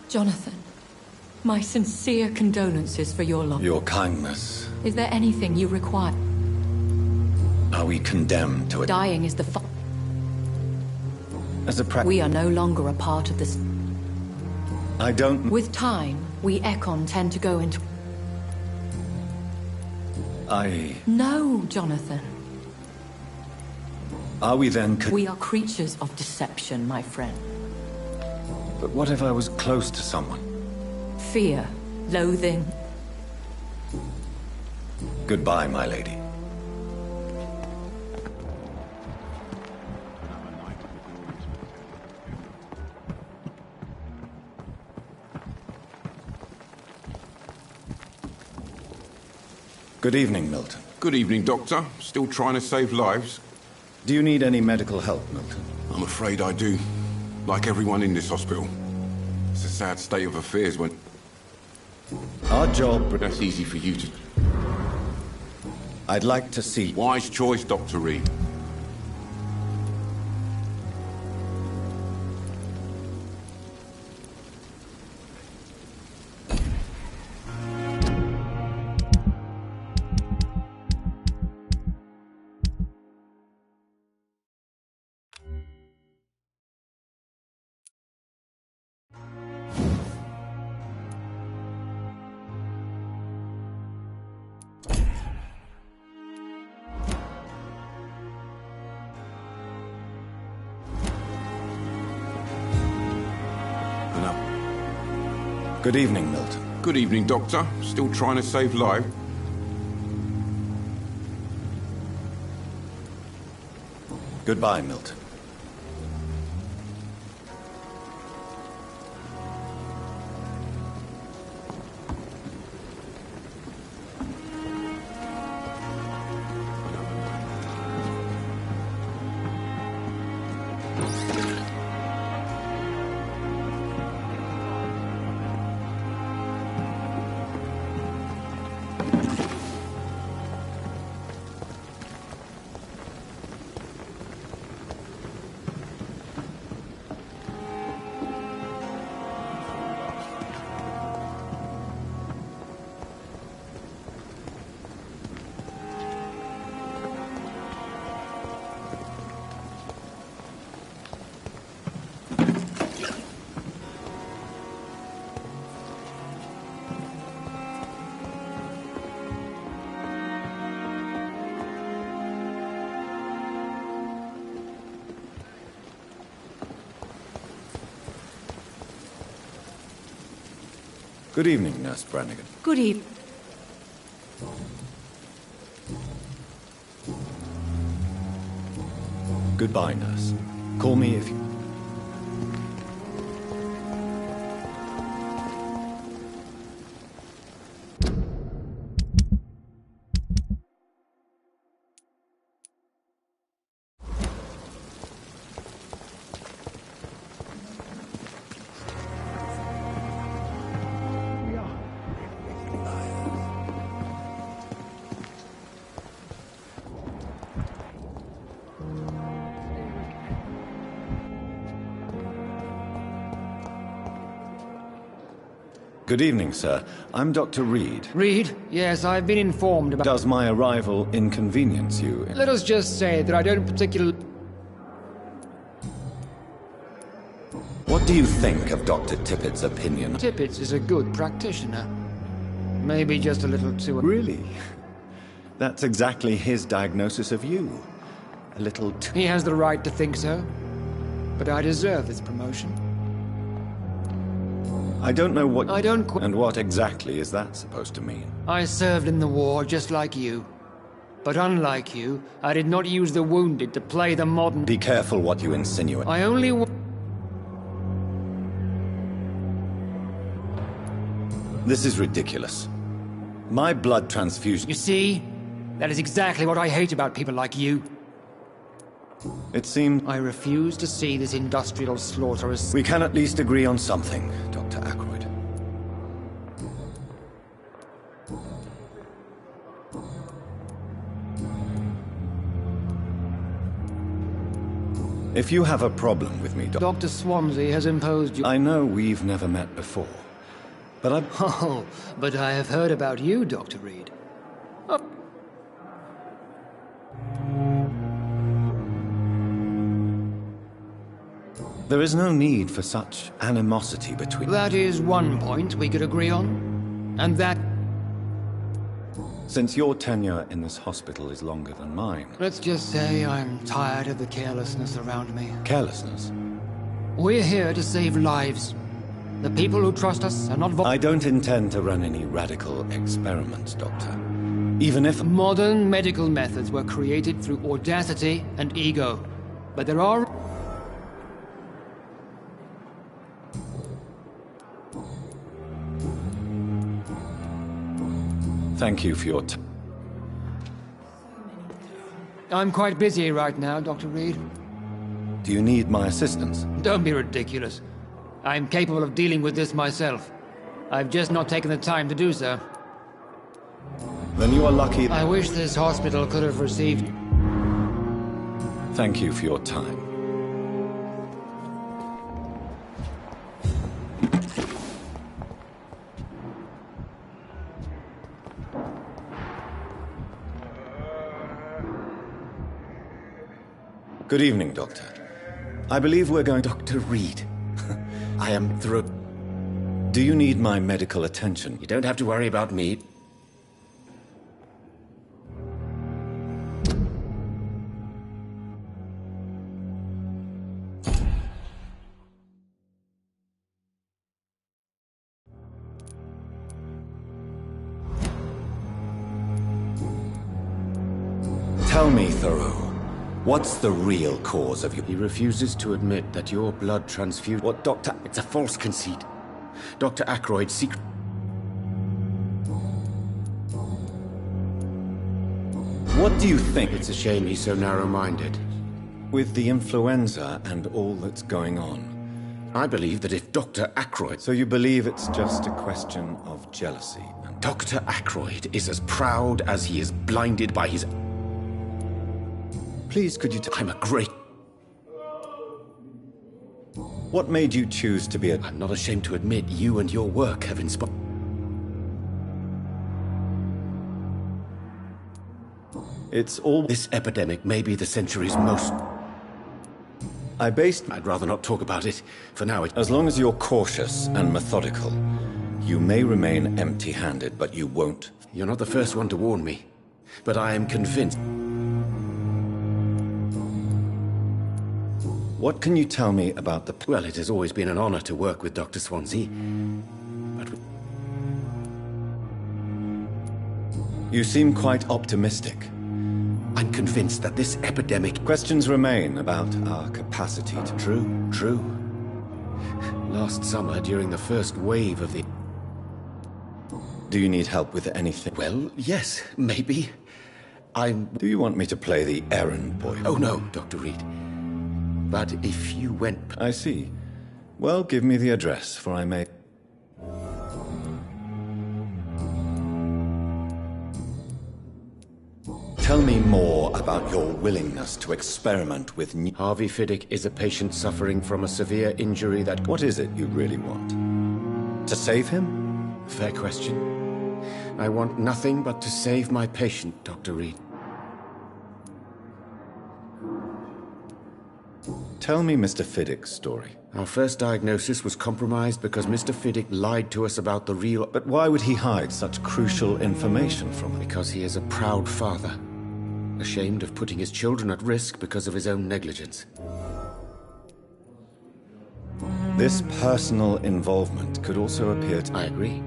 Jonathan, my sincere condolences for your loss. Your kindness. Is there anything you require? Are we condemned to it? Dying is the As a practice. We are no longer a part of this. I don't... With time, we Ekon tend to go into... No, Jonathan. Are we then... We are creatures of deception, my friend. But what if I was close to someone? Fear, loathing. Goodbye, my lady. Good evening, Milton. Good evening, Doctor. Still trying to save lives? Do you need any medical help, Milton? I'm afraid I do. Like everyone in this hospital. It's a sad state of affairs when... Our job... That's easy for you to... I'd like to see... Wise choice, Dr. Reed. Good evening, Milton. Good evening, Doctor. Still trying to save lives? Goodbye, Milton. Good evening, Nurse Brannigan. Good evening. Goodbye, Nurse. Call me if you... Good evening, sir. I'm Dr. Reed. Reed? Yes, I've been informed about... Does my arrival inconvenience you? Let us just say that I don't particularly... What do you think of Dr. Tippett's opinion? Tippett is a good practitioner. Maybe just a little too... Really? That's exactly his diagnosis of you. A little too... He has the right to think so. But I deserve this promotion. I don't know what... I don't... And what exactly is that supposed to mean? I served in the war just like you. But unlike you, I did not use the wounded to play the modern... Be careful what you insinuate. I only... This is ridiculous. My blood transfusion... You see? That is exactly what I hate about people like you. It seems... I refuse to see this industrial slaughter as... We can at least agree on something, Dr. Ackroyd. If you have a problem with me, Dr. Swansea has imposed you... I know we've never met before, but I... Oh, but I have heard about you, Dr. Reed. Oh. There is no need for such animosity between... That is one point we could agree on. And that... Since your tenure in this hospital is longer than mine... Let's just say I'm tired of the carelessness around me. Carelessness? We're here to save lives. The people who trust us are not... I don't intend to run any radical experiments, Doctor. Even if... Modern medical methods were created through audacity and ego. But there are... Thank you for your time. I'm quite busy right now, Dr. Reed. Do you need my assistance? Don't be ridiculous. I'm capable of dealing with this myself. I've just not taken the time to do so. Then you are lucky. I wish this hospital could have received... Thank you for your time. Good evening, Doctor. I believe we're going... Dr. Reed. I am through. Do you need my medical attention? You don't have to worry about me. Tell me, Thoreau. What's the real cause of your... He refuses to admit that your blood transfused... What, Doctor... It's a false conceit. Dr. Ackroyd's secret... What do you think? It's a shame he's so narrow-minded. With the influenza and all that's going on. I believe that if Dr. Ackroyd... So you believe it's just a question of jealousy? And... Dr. Ackroyd is as proud as he is blinded by his... Please, could you I'm a great... What made you choose to be a... I'm not ashamed to admit you and your work have inspired... It's all... This epidemic may be the century's most... I'd rather not talk about it. For now, As long as you're cautious and methodical, you may remain empty-handed, but you won't. You're not the first one to warn me. But I am convinced... What can you tell me about the... Well, it has always been an honor to work with Dr. Swansea. But... You seem quite optimistic. I'm convinced that this epidemic... Questions remain about our capacity to... True. Last summer, during the first wave of the... Do you need help with anything? Well, yes, maybe. Do you want me to play the errand boy? Oh, no, Dr. Reed. But if you went... I see. Well, give me the address, for I may... Tell me more about your willingness to experiment with new... Harvey Fiddick is a patient suffering from a severe injury that... What is it you really want? To save him? Fair question. I want nothing but to save my patient, Dr. Reed. Tell me Mr. Fiddick's story. Our first diagnosis was compromised because Mr. Fiddick lied to us about the real... But why would he hide such crucial information from us? Because he is a proud father. Ashamed of putting his children at risk because of his own negligence. This personal involvement could also appear to... I agree.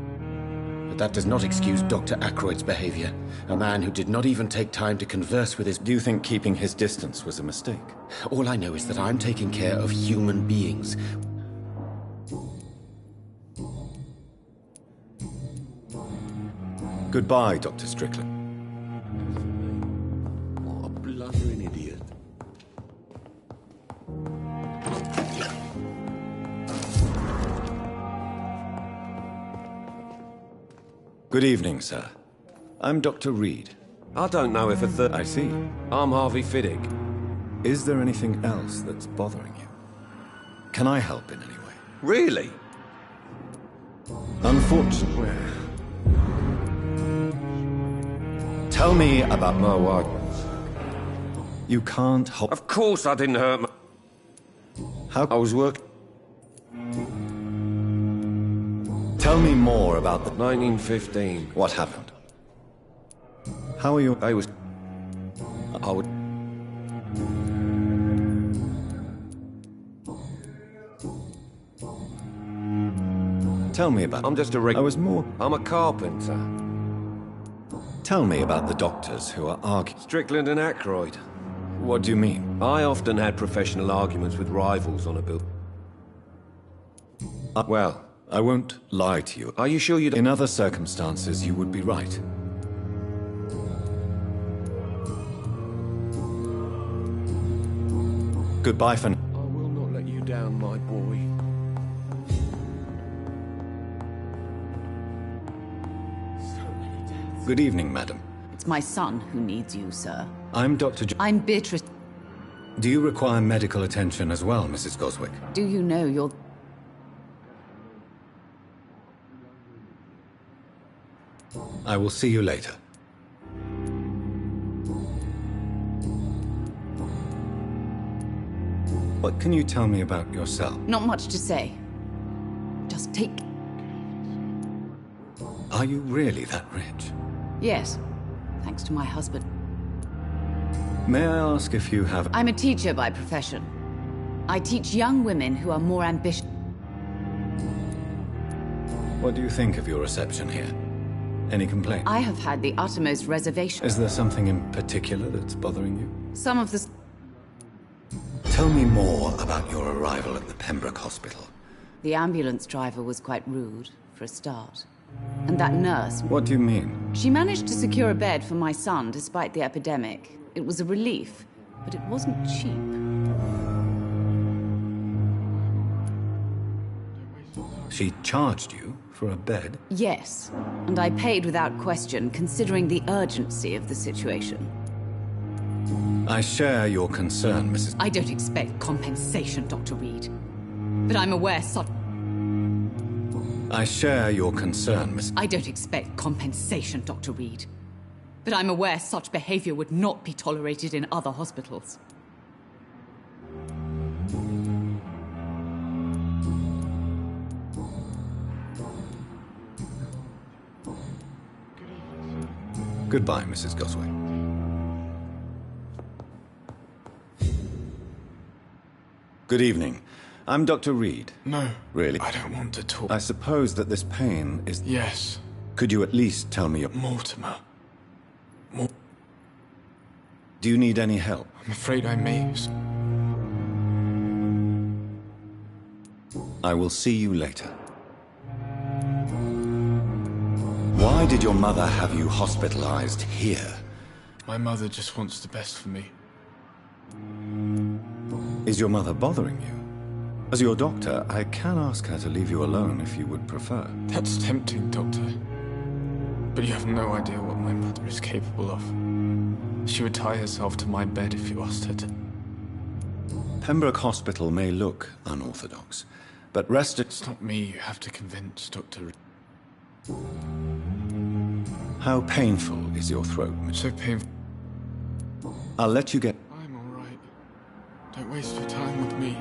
But that does not excuse Dr. Ackroyd's behavior. A man who did not even take time to converse with his... Do you think keeping his distance was a mistake? All I know is that I'm taking care of human beings. Goodbye, Dr. Strickland. What a blundering idiot. Good evening, sir. I'm Dr. Reed. I don't know if I see. I'm Harvey Fiddick. Is there anything else that's bothering you? Can I help in any way? Really? Unfortunately. Tell me about My wife. You can't help. Of course I didn't hurt my... How? I was working... Tell me more about the... 1915. What happened? How are you? I would... Tell me about... I'm just a I was more... I'm a carpenter. Tell me about the doctors who are arguing. Strickland and Ackroyd. What do you mean? I often had professional arguments with rivals on a bill. Well, I won't lie to you. are you sure you don't... In other circumstances, you would be right. Goodbye for now. I will not let you down, my boy. Good evening, madam. It's my son who needs you, sir. I'm Dr. I'm Beatrice. Do you require medical attention as well, Mrs. Goswick? Do you know you're... I will see you later. What can you tell me about yourself? Not much to say. Just take... Are you really that rich? Yes, thanks to my husband. May I ask if you have... I'm a teacher by profession. I teach young women who are more ambitious. What do you think of your reception here? Any complaints? I have had the uttermost reservation. Is there something in particular that's bothering you? Some of the... Tell me more about your arrival at the Pembroke Hospital. The ambulance driver was quite rude, for a start. And that nurse... What do you mean? She managed to secure a bed for my son despite the epidemic. It was a relief, but it wasn't cheap. She charged you for a bed? Yes, and I paid without question, considering the urgency of the situation. I share your concern, Mrs. I don't expect compensation, Dr. Reed. But I'm aware such... I share your concern, Miss... I don't expect compensation, Dr. Reed. But I'm aware such behavior would not be tolerated in other hospitals. Goodbye, Mrs. Goswick. Good evening. I'm Dr. Reed. No. Really? I don't want to talk. I suppose that this pain is... Yes. Could you at least tell me your... Mortimer. Do you need any help? I'm afraid I may... I will see you later. Why did your mother have you hospitalized here? My mother just wants the best for me. Is your mother bothering you? As your doctor, I can ask her to leave you alone if you would prefer. That's tempting, Doctor. But you have no idea what my mother is capable of. She would tie herself to my bed if you asked her to. Pembroke Hospital may look unorthodox, but rest It's not me you have to convince, Dr. How painful is your throat, Miss? So painful. I'll let you get... I'm all right. Don't waste your time with me.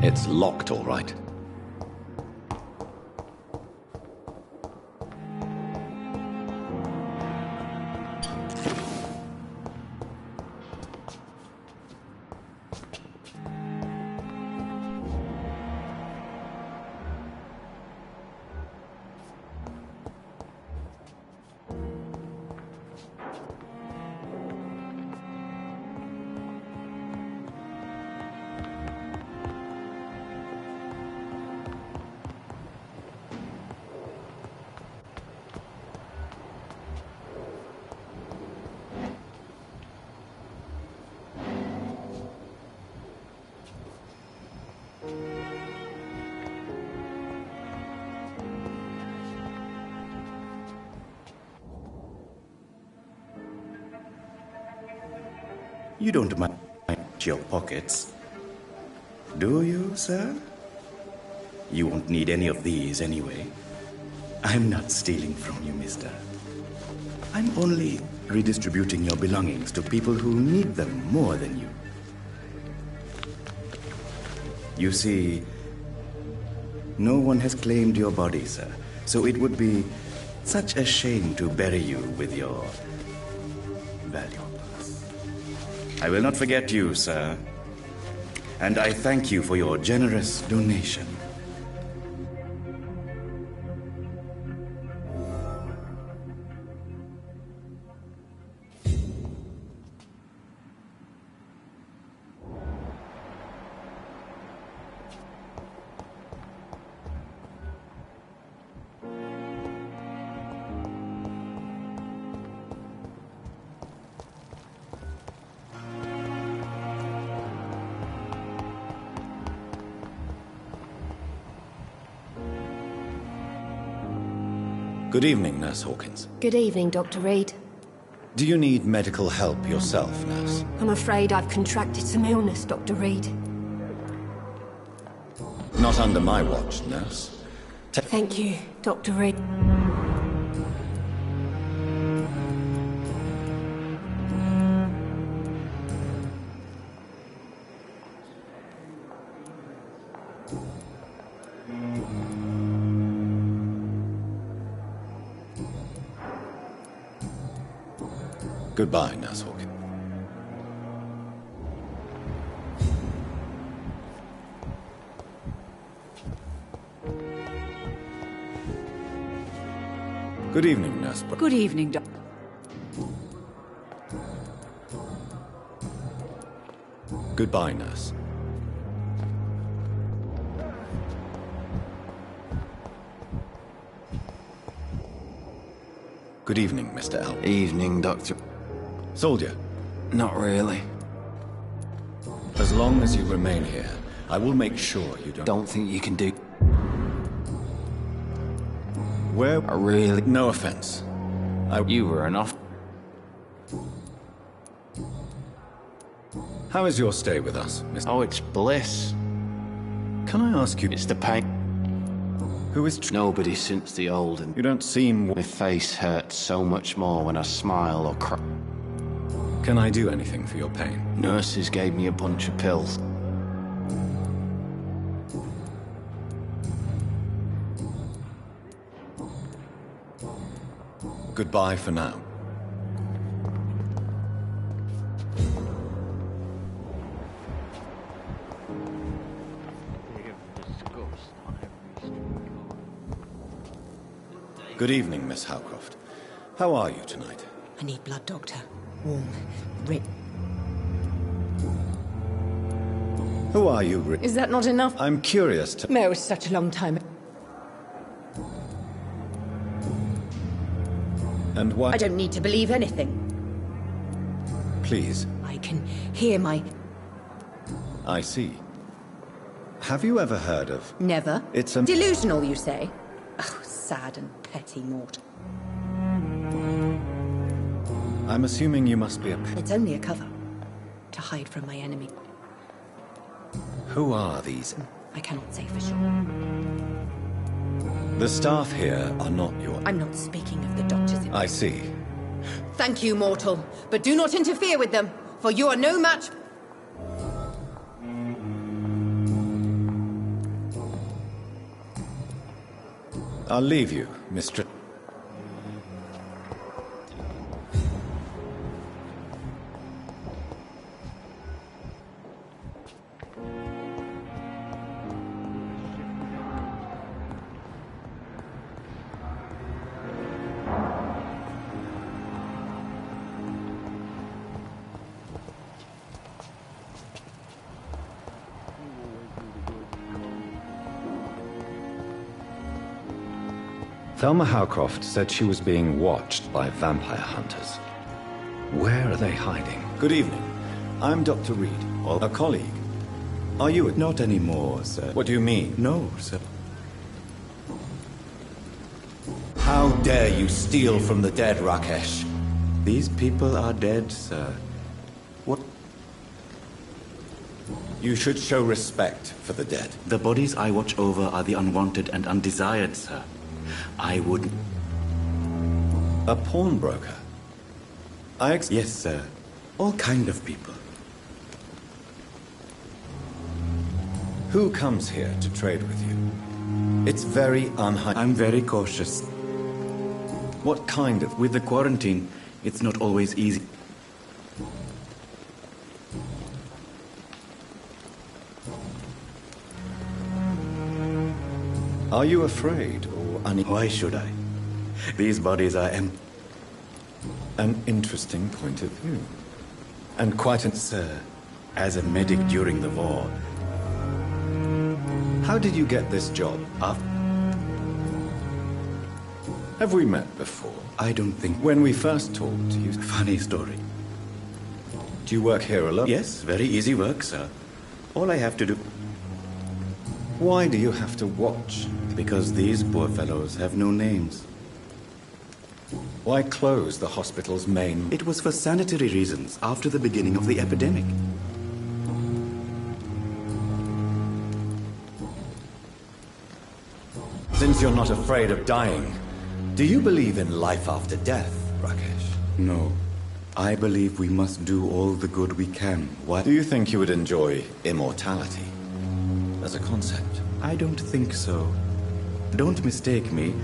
It's locked, all right. You don't mind your pockets, do you, sir? You won't need any of these anyway. I'm not stealing from you, mister. I'm only redistributing your belongings to people who need them more than you. You see, no one has claimed your body, sir, so it would be such a shame to bury you with your valuables. I will not forget you, sir. And I thank you for your generous donation. Good evening, Nurse Hawkins. Good evening, Dr. Reed. Do you need medical help yourself, Nurse? I'm afraid I've contracted some illness, Dr. Reed. Not under my watch, Nurse. Thank you, Dr. Reed. Goodbye, Nurse Hawkins. Good evening, Nurse. Good evening, Doc. Goodbye, Nurse. Good evening, Mr. L. Evening, Doctor. Soldier. Not really. As long as you remain here, I will make sure you Don't think you can do... Where... I really... No offense. You were enough. How is your stay with us, Mr. Oh, it's bliss. Can I ask you... It's the pain. Who is... Nobody since the old and... You don't seem... My face hurts so much more when I smile or cry. Can I do anything for your pain? Nurses gave me a bunch of pills. Goodbye for now. Good evening, Miss Howcroft. How are you tonight? I need blood, Doctor. Warm. Rip. Who are you, Rick? Is that not enough? I'm curious to... It was such a long time. And why... I don't need to believe anything. Please. I can hear my... I see. Have you ever heard of... Never. It's a... Delusional, you say? Oh, sad and petty Mort. I'm assuming you must be a... It's only a cover. To hide from my enemy. Who are these? I cannot say for sure. The staff here are not your... I'm not speaking of the doctors. I see. Thank you, mortal. But do not interfere with them, for you are no match... I'll leave you, Mistress. Thelma Howcroft said she was being watched by vampire hunters. Where are they hiding? Good evening. I'm Dr. Reed, a colleague. Are you? Not anymore, sir. What do you mean? No, sir. How dare you steal from the dead, Rakesh? These people are dead, sir. What? You should show respect for the dead. The bodies I watch over are the unwanted and undesired, sir. I wouldn't... A pawnbroker? Yes, sir. All kind of people. Who comes here to trade with you? It's very unhygienic. I'm very cautious. What kind of... With the quarantine, it's not always easy. Are you afraid or uneasy? Why should I? These bodies are empty. An interesting point of view. And quite an... Sir, as a medic during the war... How did you get this job? Have we met before? I don't think... When we first talked, you... Funny story. Do you work here alone? Yes, very easy work, sir. All I have to do... Why do you have to watch? Because these poor fellows have no names. Why close the hospital's main... It was for sanitary reasons after the beginning of the epidemic. Since you're not afraid of dying, do you believe in life after death, Rakesh? No. I believe we must do all the good we can. Why? Do you think you would enjoy immortality as a concept? I don't think so. Don't mistake me.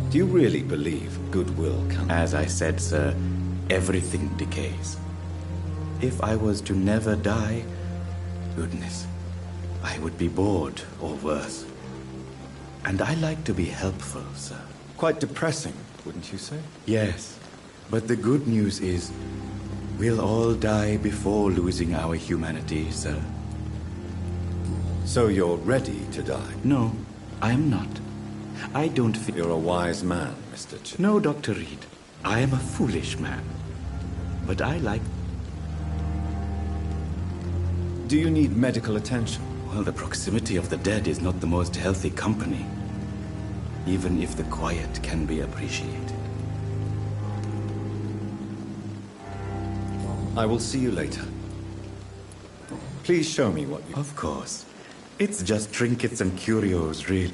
Do you really believe goodwill can... As I said, sir, everything decays. If I was to never die, goodness, I would be bored or worse. And I like to be helpful, sir. Quite depressing, wouldn't you say? Yes, but the good news is we'll all die before losing our humanity, sir. So you're ready to die? No, I am not. I don't feel... You're a wise man, Mr. Ch... No, Dr. Reed. I am a foolish man. But I like... Do you need medical attention? Well, the proximity of the dead is not the most healthy company. Even if the quiet can be appreciated. I will see you later. Please show me what you... Of course. It's just trinkets and curios, really.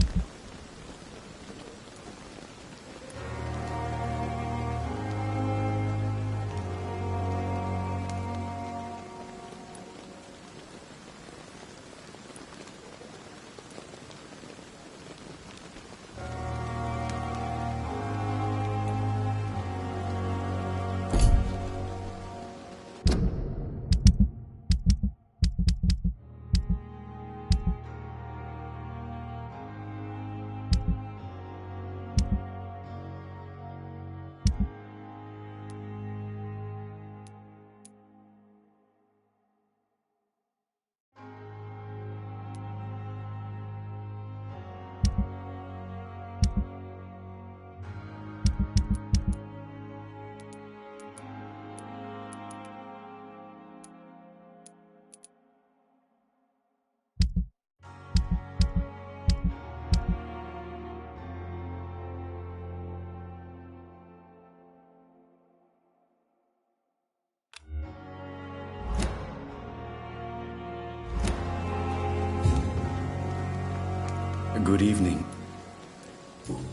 Good evening.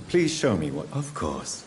Please show me what... Of course.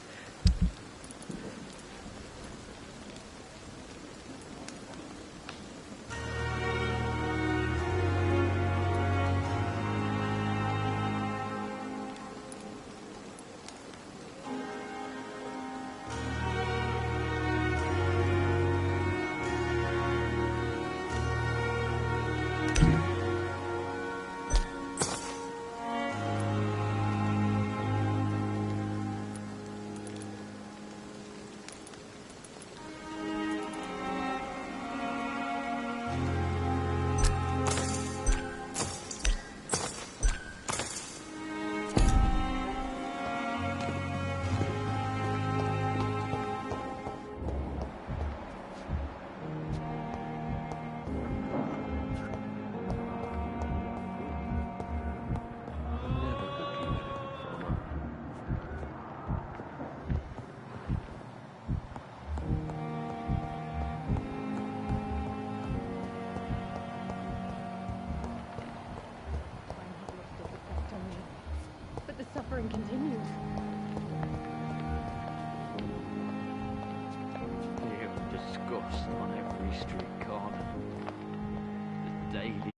Lost on every street corner. The daily.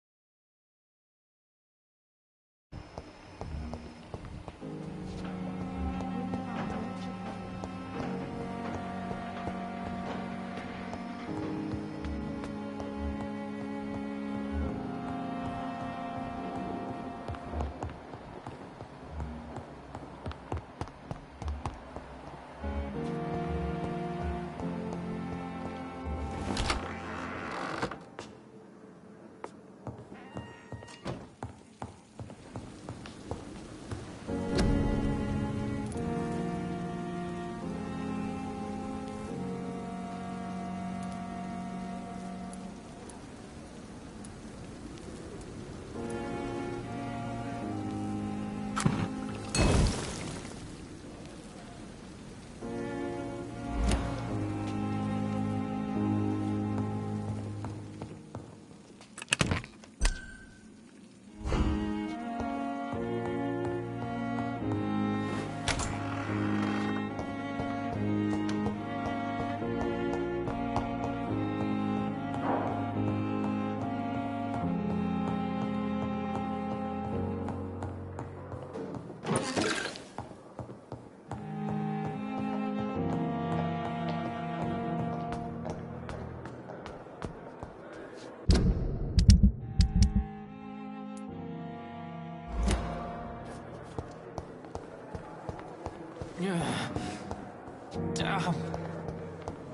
Damn.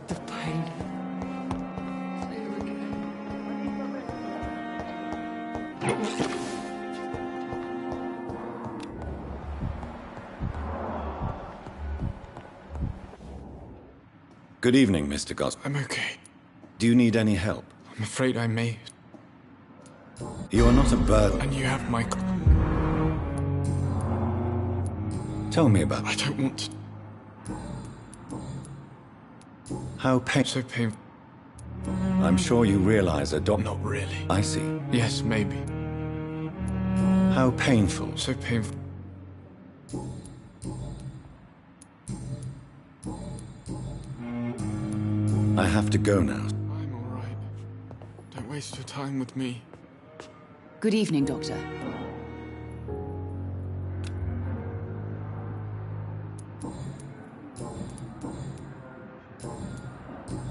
The pain. Good evening, Mr. Gos. I'm okay. Do you need any help? I'm afraid I may. You are not a burden. And you have my... Tell me about I it. don't want to... How So painful. I'm sure you realize a doctor... Not really. I see. Yes, maybe. How painful. So painful. I have to go now. I'm all right. Don't waste your time with me. Good evening, Doctor.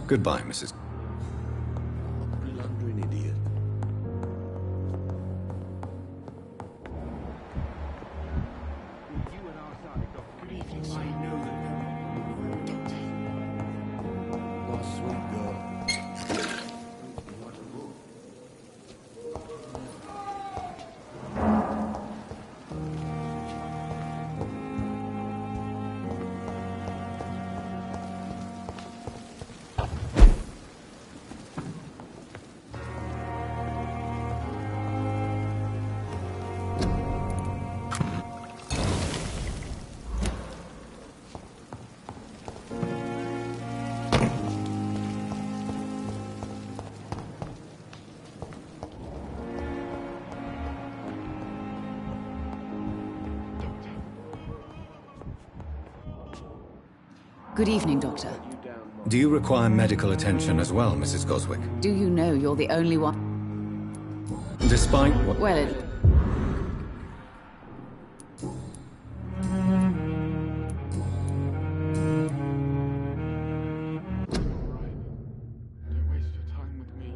Goodbye, Mrs. Blundering idiot. You and our side, Doctor. Good evening, I know that. Doctor. My sweet girl. Good evening, Doctor. Do you require medical attention as well, Mrs. Goswick? Do you know you're the only one? Despite what... Well, Don't waste your time with me.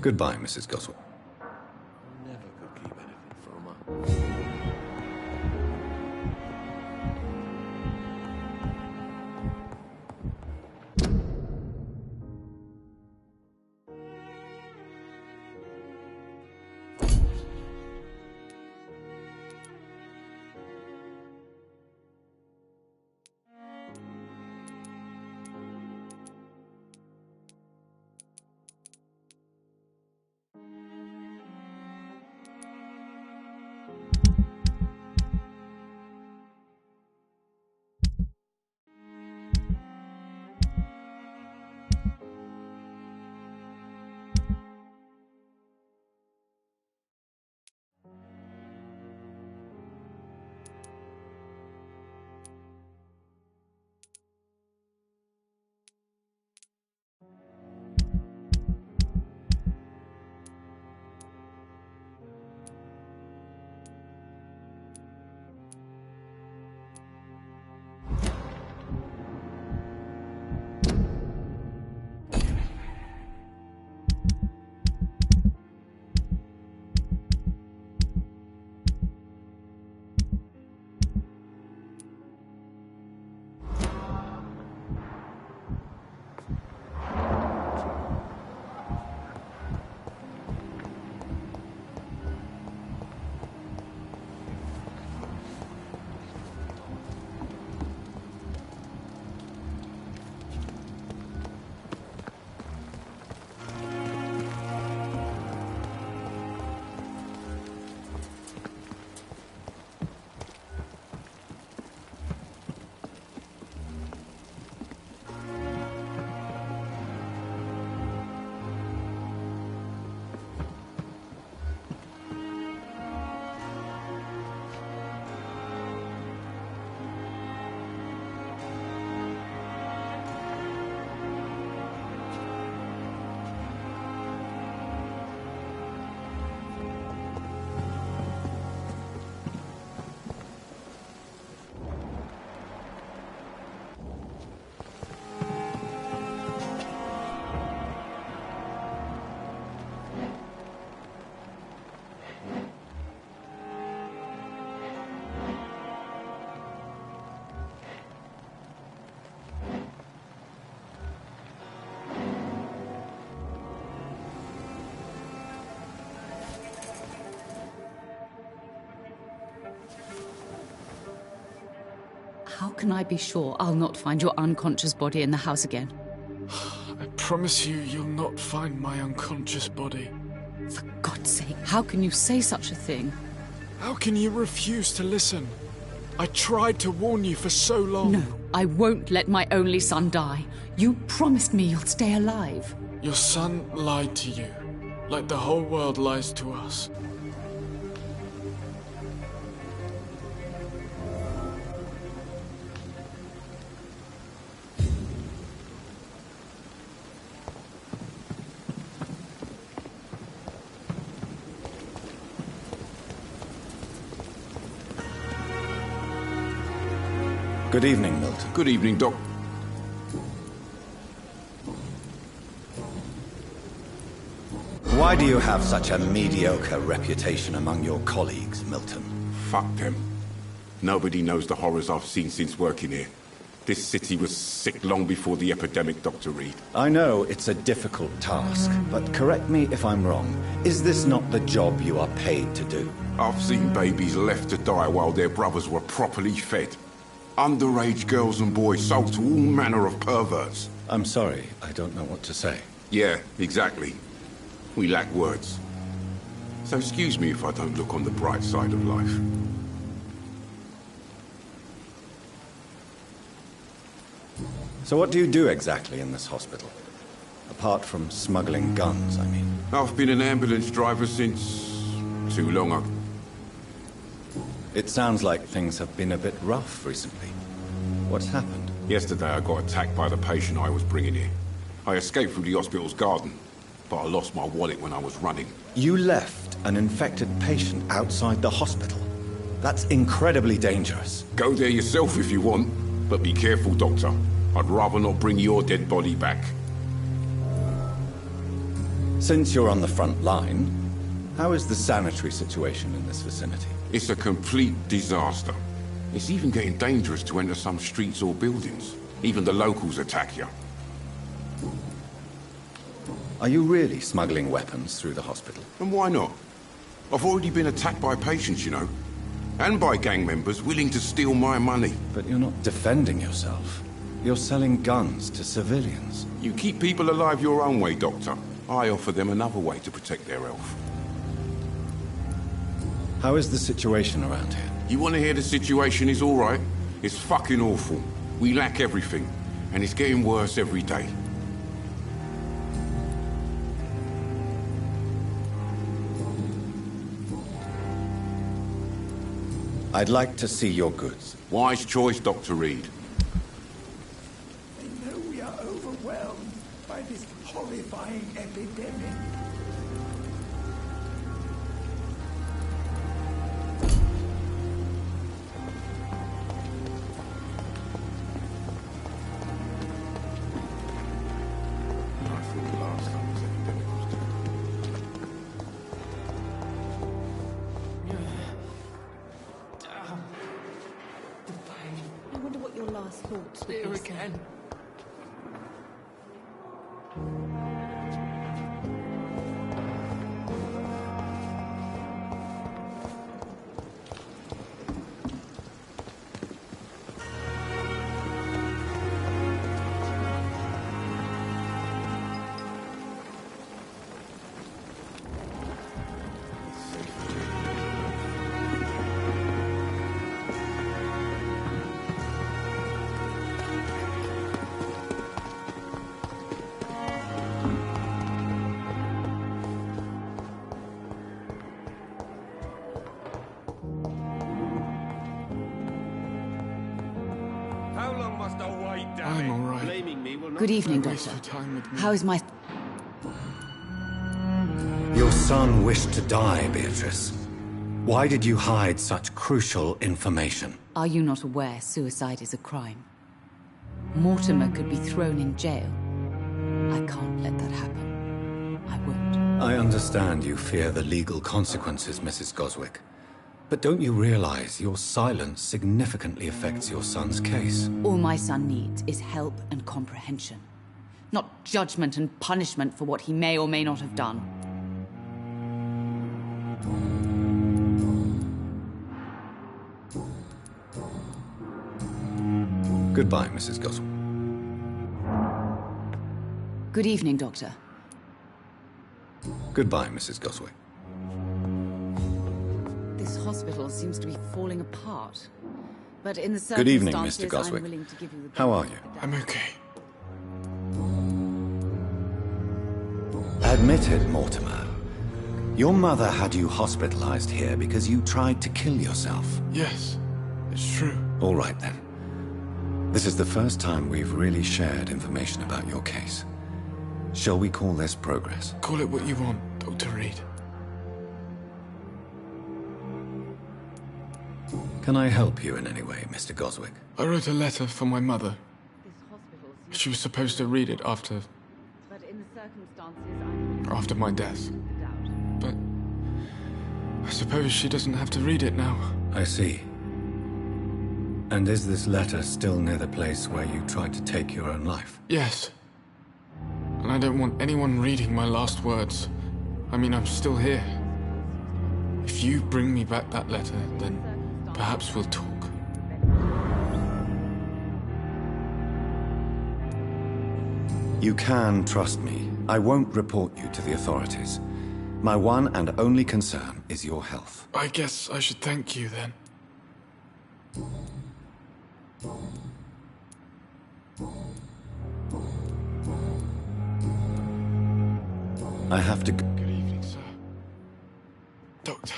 Goodbye, Mrs. Goswell. Never could keep anything from her. How can I be sure I'll not find your unconscious body in the house again? I promise you, you'll not find my unconscious body. For God's sake, how can you say such a thing? How can you refuse to listen? I tried to warn you for so long. No, I won't let my only son die. You promised me you'll stay alive. Your son lied to you, like the whole world lies to us. Good evening, Milton. Good evening, Doc. Why do you have such a mediocre reputation among your colleagues, Milton? Fuck them. Nobody knows the horrors I've seen since working here. This city was sick long before the epidemic, Dr. Reed. I know it's a difficult task, but correct me if I'm wrong. Is this not the job you are paid to do? I've seen babies left to die while their brothers were properly fed. Underage girls and boys sold to all manner of perverts. I'm sorry, I don't know what to say. Yeah, exactly. We lack words. So excuse me if I don't look on the bright side of life. So what do you do exactly in this hospital? Apart from smuggling guns, I mean. I've been an ambulance driver since... too long ago. It sounds like things have been a bit rough recently. What's happened? Yesterday I got attacked by the patient I was bringing here. I escaped through the hospital's garden, but I lost my wallet when I was running. You left an infected patient outside the hospital? That's incredibly dangerous. Go there yourself if you want, but be careful, Doctor. I'd rather not bring your dead body back. Since you're on the front line, how is the sanitary situation in this vicinity? It's a complete disaster. It's even getting dangerous to enter some streets or buildings. Even the locals attack you. Are you really smuggling weapons through the hospital? And why not? I've already been attacked by patients, you know. And by gang members willing to steal my money. But you're not defending yourself. You're selling guns to civilians. You keep people alive your own way, Doctor. I offer them another way to protect their health. How is the situation around here? You want to hear the situation is all right? It's fucking awful. We lack everything. And it's getting worse every day. I'd like to see your goods. Wise choice, Dr. Reed. They know we are overwhelmed by this horrifying epidemic. I wonder what your last thoughts would There be. again. I'm all right. Good evening, Don't waste Doctor. your time with me. How is my... Your son wished to die, Beatrice. Why did you hide such crucial information? Are you not aware suicide is a crime? Mortimer could be thrown in jail. I can't let that happen. I won't. I understand you fear the legal consequences, Mrs. Goswick. But don't you realize your silence significantly affects your son's case? All my son needs is help and comprehension. Not judgment and punishment for what he may or may not have done. Goodbye, Mrs. Goswick. Good evening, Doctor. Goodbye, Mrs. Goswick. This hospital seems to be falling apart. But in the Good evening, circumstances, Mr. Goswick. I'm willing to give you the How are you? I'm okay. Admit it, Mortimer. Your mother had you hospitalized here because you tried to kill yourself. Yes, it's true. All right, then. This is the first time we've really shared information about your case. Shall we call this progress? Call it what you want, Dr. Reed. Can I help you in any way, Mr. Goswick? I wrote a letter for my mother. This hospital seems She was supposed to read it after but in the circumstances, after my death. I'm But I suppose she doesn't have to read it now. I see. And is this letter still near the place where you tried to take your own life? Yes. And I don't want anyone reading my last words. I mean, I'm still here. If you bring me back that letter, then perhaps we'll talk. You can trust me. I won't report you to the authorities. My one and only concern is your health. I guess I should thank you then. I have to go. Good evening, sir. Doctor.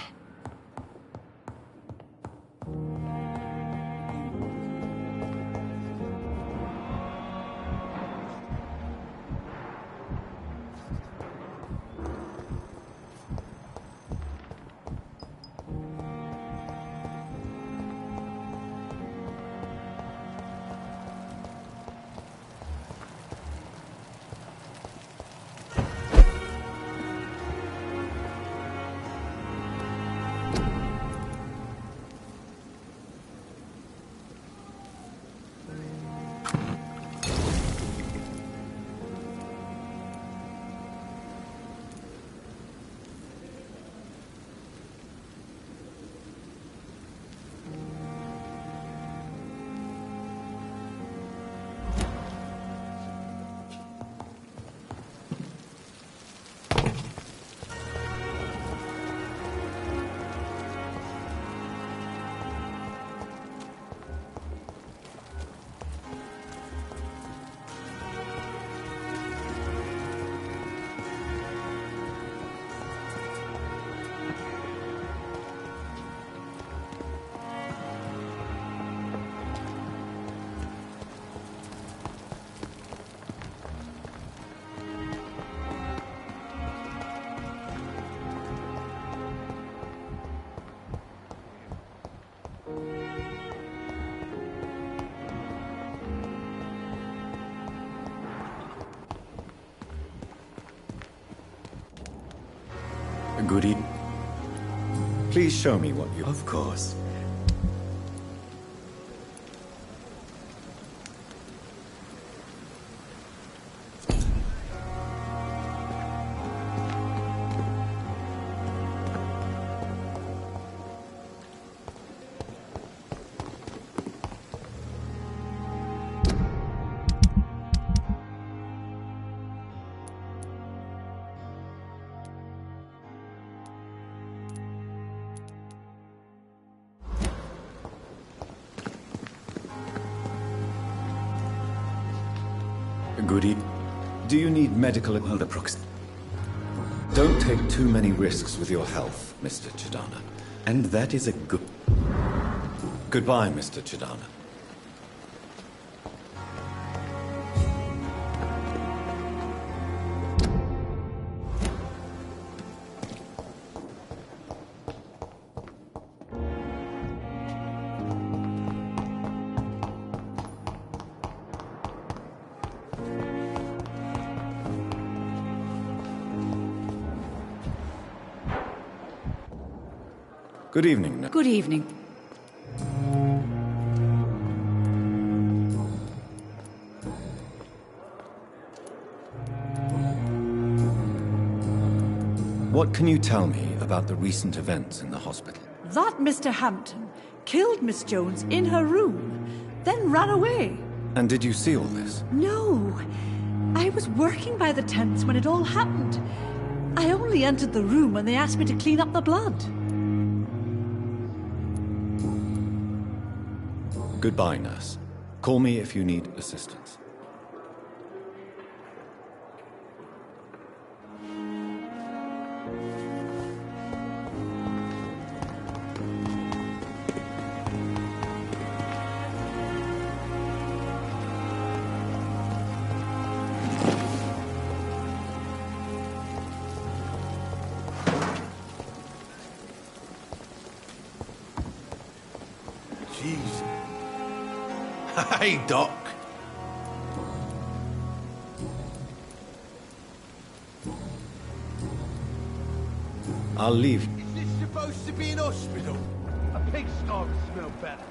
Good evening. Please show me what you... Of course. Good evening. Do you need medical... Well, the prox... Don't take too many risks with your health, Mr. Chidana. And that is a good... Goodbye, Mr. Chidana. Good evening. Good evening. What can you tell me about the recent events in the hospital? That Mr. Hampton killed Miss Jones in her room, then ran away. And did you see all this? No. I was working by the tents when it all happened. I only entered the room when they asked me to clean up the blood. Goodbye, nurse. Call me if you need assistance. Jeez. Hey, Doc. I'll leave. Is this supposed to be an hospital? A pigsty would smell better.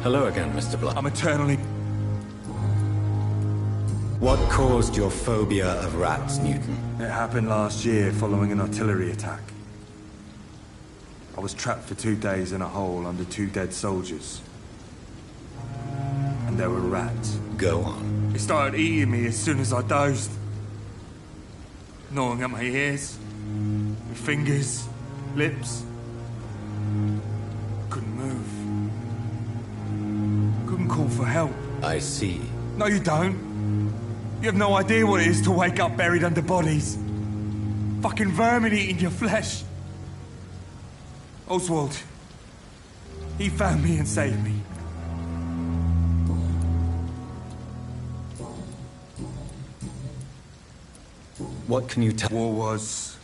Hello again, Mr. Blood. I'm eternally... What caused your phobia of rats, Newton? It happened last year following an artillery attack. I was trapped for 2 days in a hole under 2 dead soldiers. And there were rats. Go on. They started eating me as soon as I dozed. Gnawing at my ears, with fingers, lips. Couldn't move. Couldn't call for help. I see. No, you don't. You have no idea what it is to wake up buried under bodies. Fucking vermin eating your flesh. Oswald. He found me and saved me. What can you tell? War was...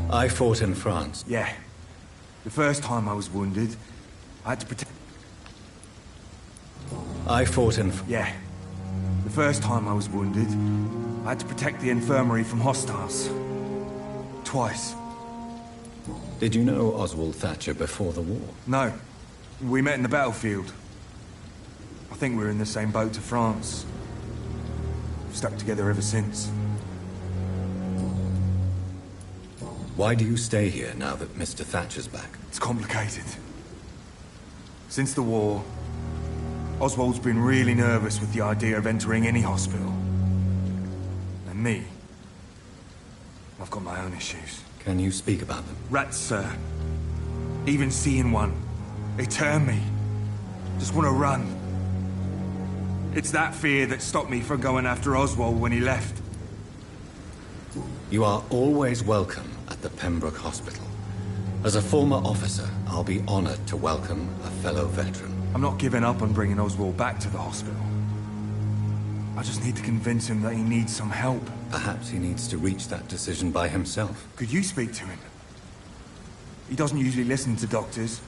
I fought in France. Yeah. The first time I was wounded, I had to protect... I fought in... Yeah. The first time I was wounded, I had to protect the infirmary from hostiles. Twice. Did you know Oswald Thatcher before the war? No. We met in the battlefield. I think we're in the same boat to France. We've stuck together ever since. Why do you stay here now that Mr. Thatcher's back? It's complicated. Since the war, Oswald's been really nervous with the idea of entering any hospital. And me, I've got my own issues. Can you speak about them? Rats, sir. Even seeing one, they turn me. Just want to run. It's that fear that stopped me from going after Oswald when he left. You are always welcome at the Pembroke Hospital. As a former officer, I'll be honored to welcome a fellow veteran. I'm not giving up on bringing Oswald back to the hospital. I just need to convince him that he needs some help. Perhaps he needs to reach that decision by himself. Could you speak to him? He doesn't usually listen to doctors,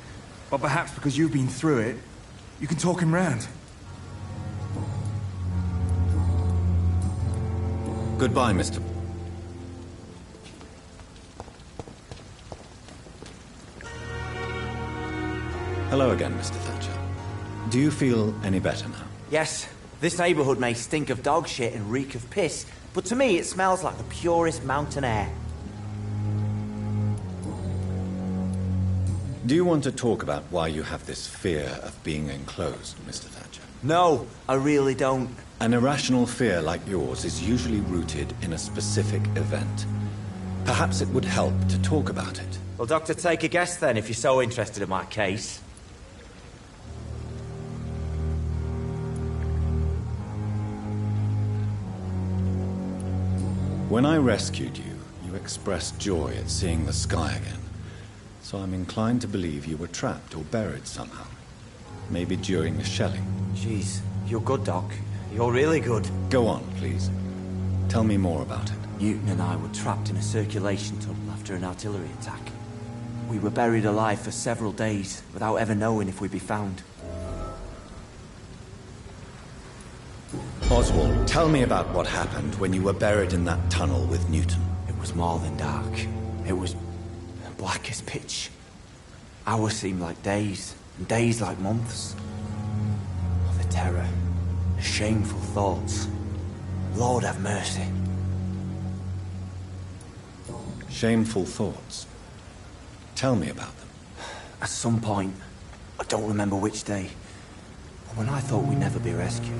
but perhaps because you've been through it, you can talk him round. Goodbye, Mr. Hello again, Mr. Thatcher. Do you feel any better now? Yes, this neighborhood may stink of dog shit and reek of piss, but to me it smells like the purest mountain air. Do you want to talk about why you have this fear of being enclosed, Mr. Thatcher? No, I really don't. An irrational fear like yours is usually rooted in a specific event. Perhaps it would help to talk about it. Well, Doctor, take a guess then, if you're so interested in my case. When I rescued you, you expressed joy at seeing the sky again. So I'm inclined to believe you were trapped or buried somehow. Maybe during the shelling. Jeez, you're good, Doc. You're really good. Go on, please. Tell me more about it. Newton and I were trapped in a circulation tunnel after an artillery attack. We were buried alive for several days without ever knowing if we'd be found. Oswald, tell me about what happened when you were buried in that tunnel with Newton. It was more than dark. It was black as pitch. Hours seemed like days, and days like months. Oh, the terror, the shameful thoughts. Lord have mercy. Shameful thoughts. Tell me about them. At some point, I don't remember which day, but when I thought we'd never be rescued,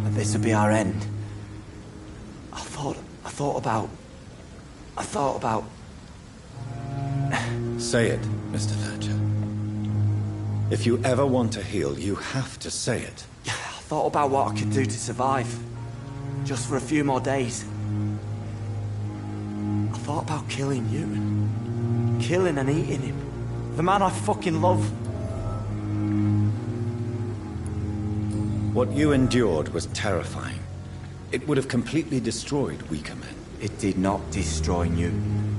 that this would be our end, I thought about... Say it, Mr. Thatcher. If you ever want to heal, you have to say it. I thought about what I could do to survive. Just for a few more days. I thought about killing Newton. Killing and eating him. The man I fucking love. What you endured was terrifying. It would have completely destroyed weaker men. It did not destroy Newton.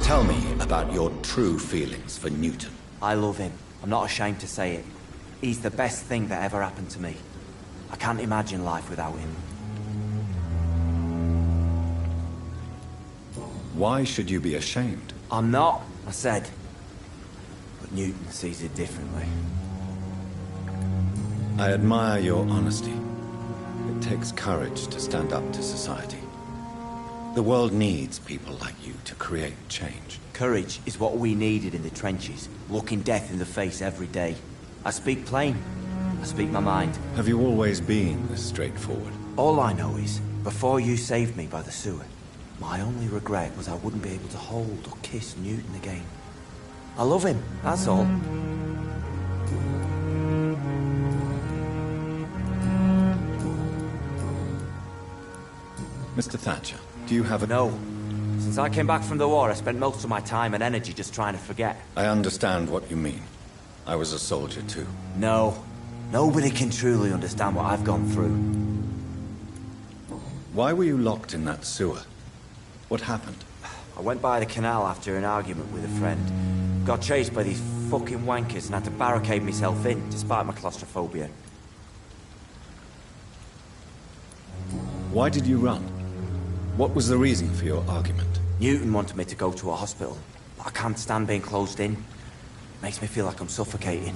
Tell me about your true feelings for Newton. I love him. I'm not ashamed to say it. He's the best thing that ever happened to me. I can't imagine life without him. Why should you be ashamed? I'm not, I said. But Newton sees it differently. I admire your honesty. It takes courage to stand up to society. The world needs people like you to create change. Courage is what we needed in the trenches, looking death in the face every day. I speak plain. I speak my mind. Have you always been this straightforward? All I know is, before you saved me by the sewer, my only regret was I wouldn't be able to hold or kiss Newton again. I love him, that's all. Mr. Thatcher, do you have a... No. Since I came back from the war, I spent most of my time and energy just trying to forget. I understand what you mean. I was a soldier too. No. Nobody can truly understand what I've gone through. Why were you locked in that sewer? What happened? I went by the canal after an argument with a friend. Got chased by these fucking wankers and had to barricade myself in, despite my claustrophobia. Why did you run? What was the reason for your argument? Newton wanted me to go to a hospital, but I can't stand being closed in. Makes me feel like I'm suffocating.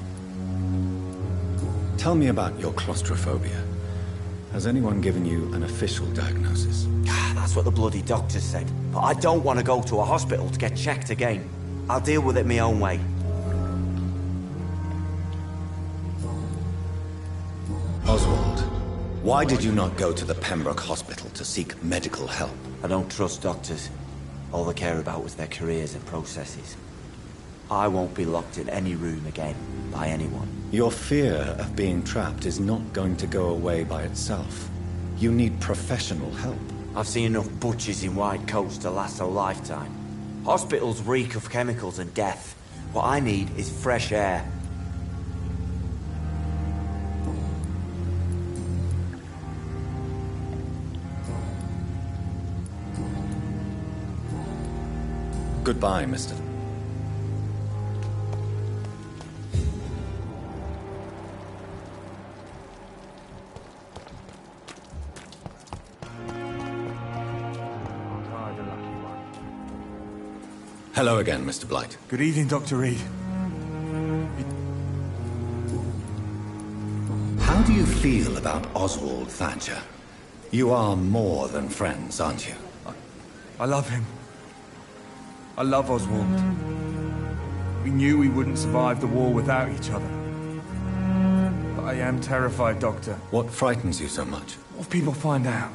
Tell me about your claustrophobia. Has anyone given you an official diagnosis? That's what the bloody doctors said. But I don't want to go to a hospital to get checked again. I'll deal with it my own way. Oswald, why did you not go to the Pembroke Hospital to seek medical help? I don't trust doctors. All they care about was their careers and processes. I won't be locked in any room again by anyone. Your fear of being trapped is not going to go away by itself. You need professional help. I've seen enough butchers in white coats to last a lifetime. Hospitals reek of chemicals and death. What I need is fresh air. Goodbye, Mr. Hello again, Mr. Blight. Good evening, Dr. Reed. How do you feel about Oswald Thatcher? You are more than friends, aren't you? I love him. I love Oswald. We knew we wouldn't survive the war without each other. But I am terrified, Doctor. What frightens you so much? What if people find out?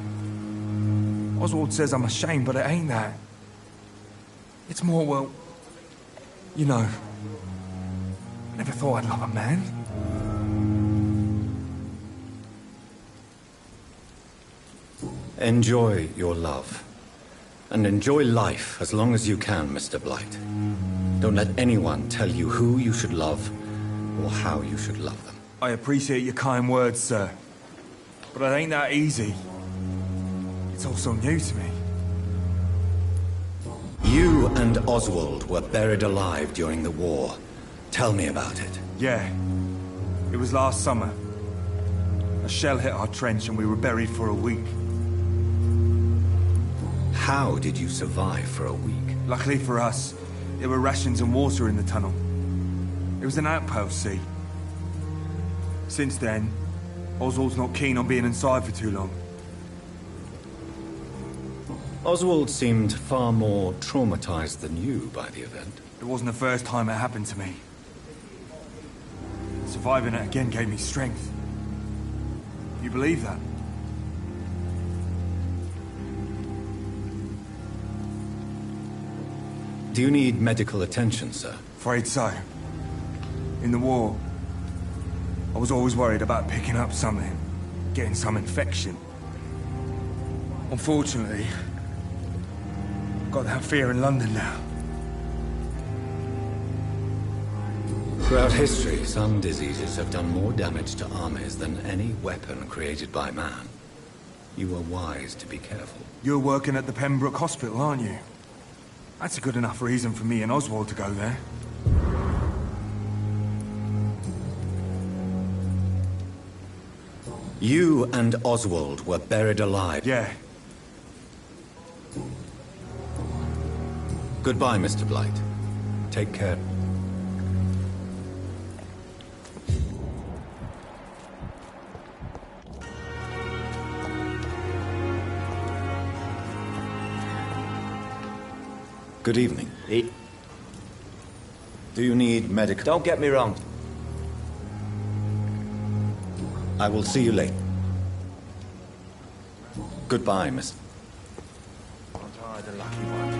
Oswald says I'm ashamed, but it ain't that. It's more, well, you know, I never thought I'd love a man. Enjoy your love. And enjoy life as long as you can, Mr. Blight. Don't let anyone tell you who you should love or how you should love them. I appreciate your kind words, sir. But it ain't that easy. It's all so new to me. You and Oswald were buried alive during the war. Tell me about it. Yeah. It was last summer. A shell hit our trench and we were buried for a week. How did you survive for a week? Luckily for us, there were rations and water in the tunnel. It was an outpost, see. Since then, Oswald's not keen on being inside for too long. Oswald seemed far more traumatized than you by the event. It wasn't the first time it happened to me. Surviving it again gave me strength. You believe that? Do you need medical attention, sir? Afraid so. In the war, I was always worried about picking up something, getting some infection. Unfortunately, I've got that fear in London now. Throughout history, some diseases have done more damage to armies than any weapon created by man. You were wise to be careful. You're working at the Pembroke Hospital, aren't you? That's a good enough reason for me and Oswald to go there. You and Oswald were buried alive. Yeah. Goodbye, Mr. Blight. Take care. Good evening. Do you need medical... Don't get me wrong. I will see you later. Goodbye, Miss... The lucky one.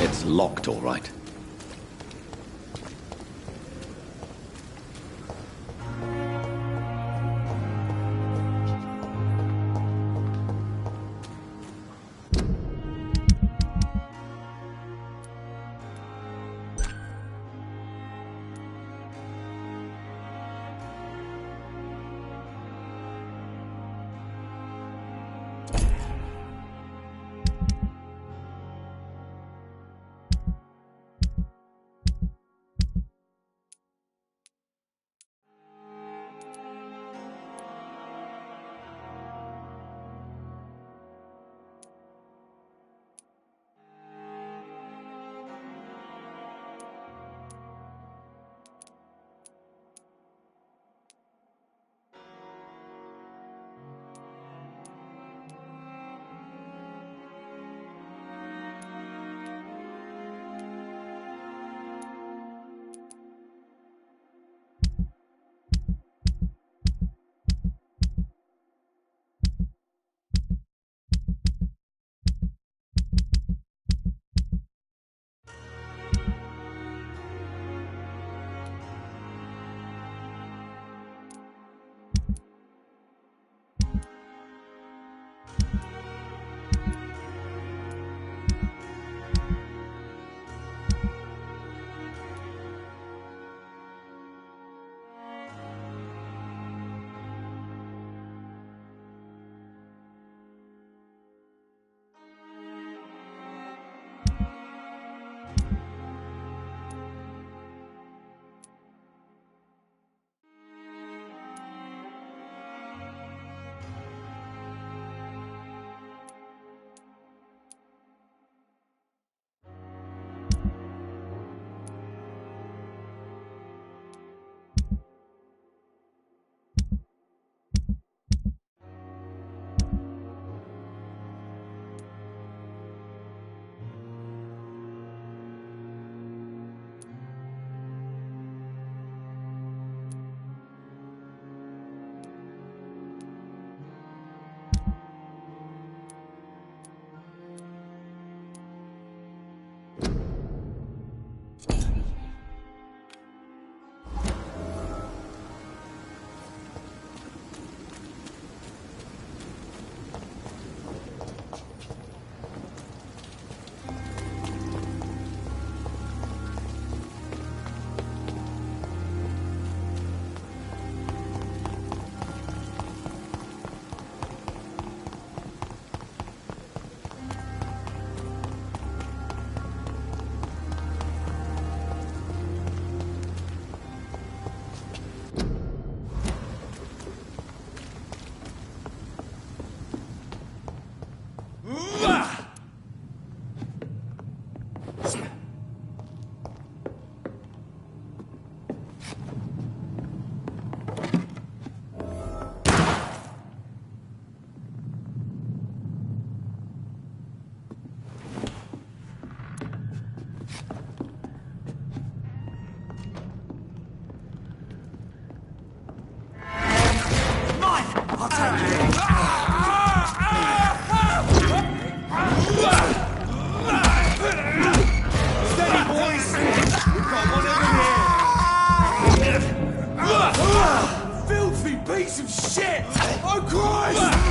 It's locked, all right. Filthy piece of shit! Oh, Christ!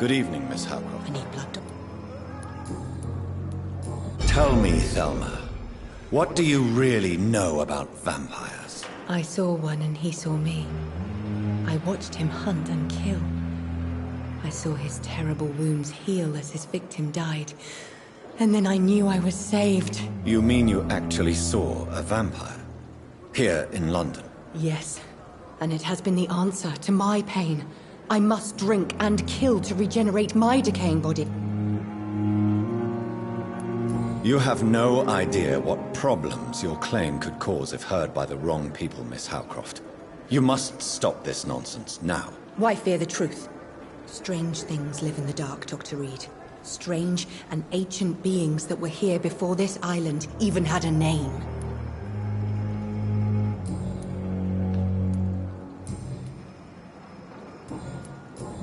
Good evening, Miss Howcroft. I need blood. Tell me, Thelma, what do you really know about vampires? I saw one and he saw me. I watched him hunt and kill. I saw his terrible wounds heal as his victim died. And then I knew I was saved. You mean you actually saw a vampire? Here in London? Yes. And it has been the answer to my pain. I must drink and kill to regenerate my decaying body. You have no idea what problems your claim could cause if heard by the wrong people, Miss Howcroft. You must stop this nonsense, now. Why fear the truth? Strange things live in the dark, Dr. Reed. Strange and ancient beings that were here before this island even had a name.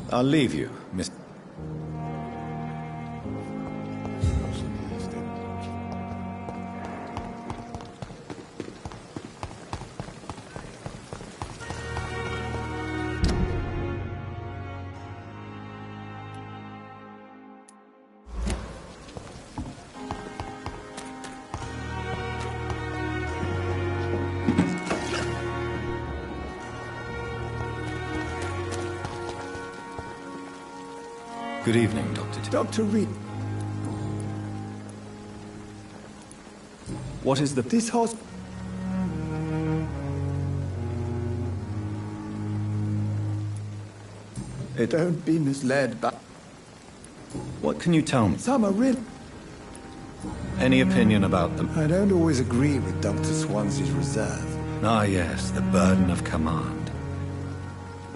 I'll leave you, Miss... Good evening, Dr. Dr. Reed. What is the... This hospital... Don't be misled, but... What can you tell me? Some are real... Any opinion about them? I don't always agree with Dr. Swansea's reserve. Ah, yes, the burden of command.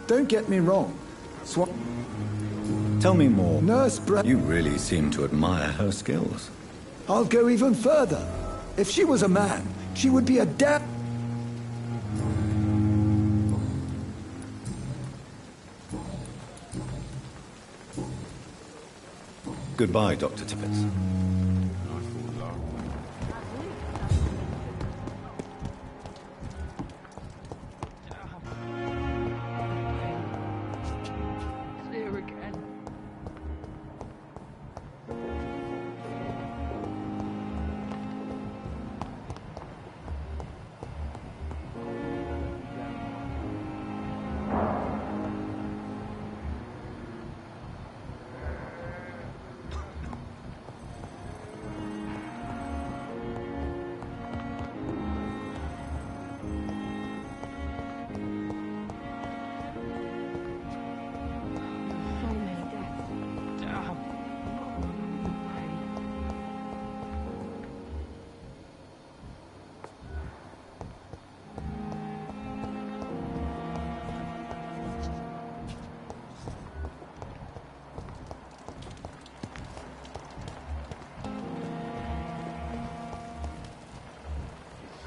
Don't get me wrong. Tell me more. Nurse Brown... You really seem to admire her skills. I'll go even further. If she was a man, she would be a damn... Goodbye, Dr. Tippett.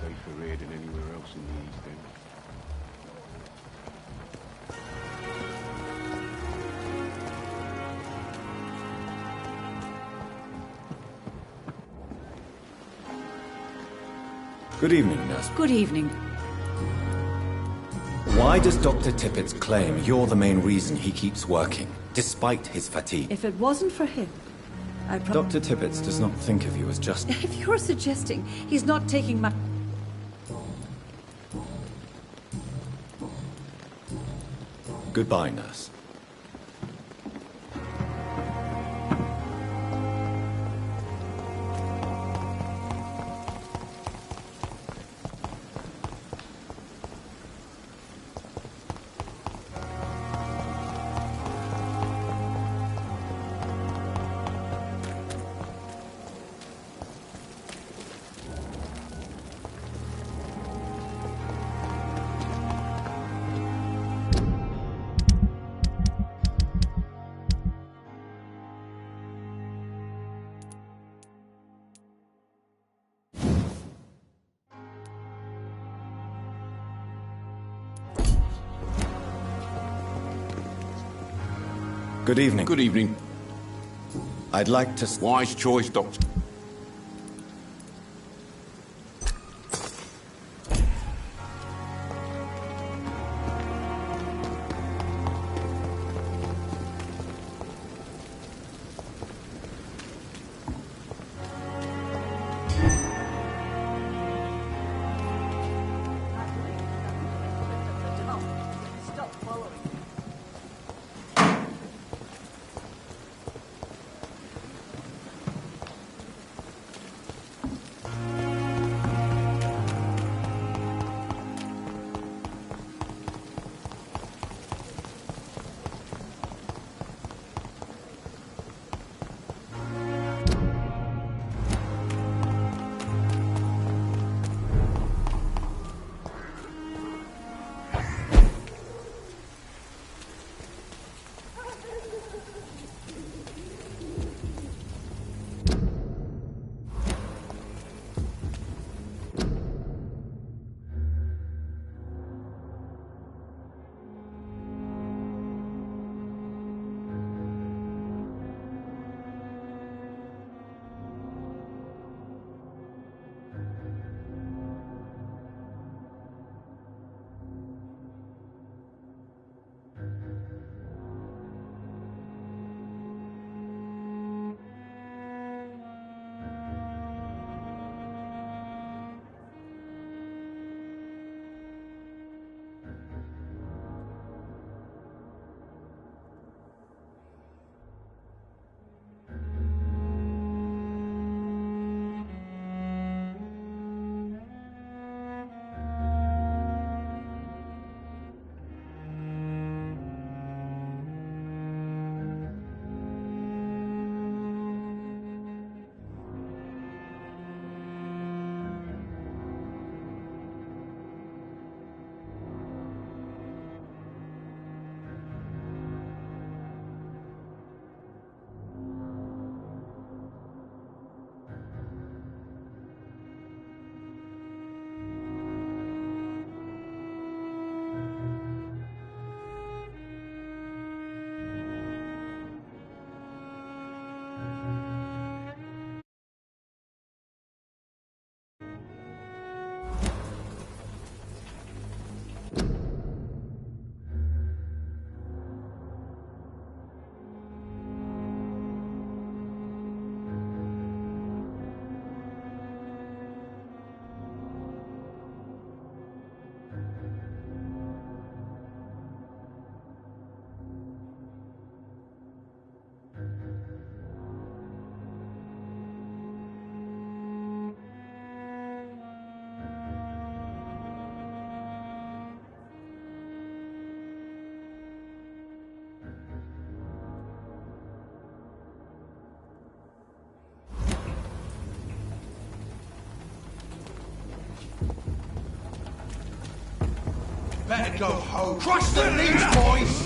Safer here than anywhere else in the East End. Good evening, nurse. Good evening. Why does Dr. Tippett claim you're the main reason he keeps working, despite his fatigue? If it wasn't for him, I Dr. Tippett does not think of you as just... If you're suggesting he's not taking my... Goodbye, nurse. Good evening. Good evening. I'd like to... Wise choice, Doctor. better go home. Crush the leech, boys!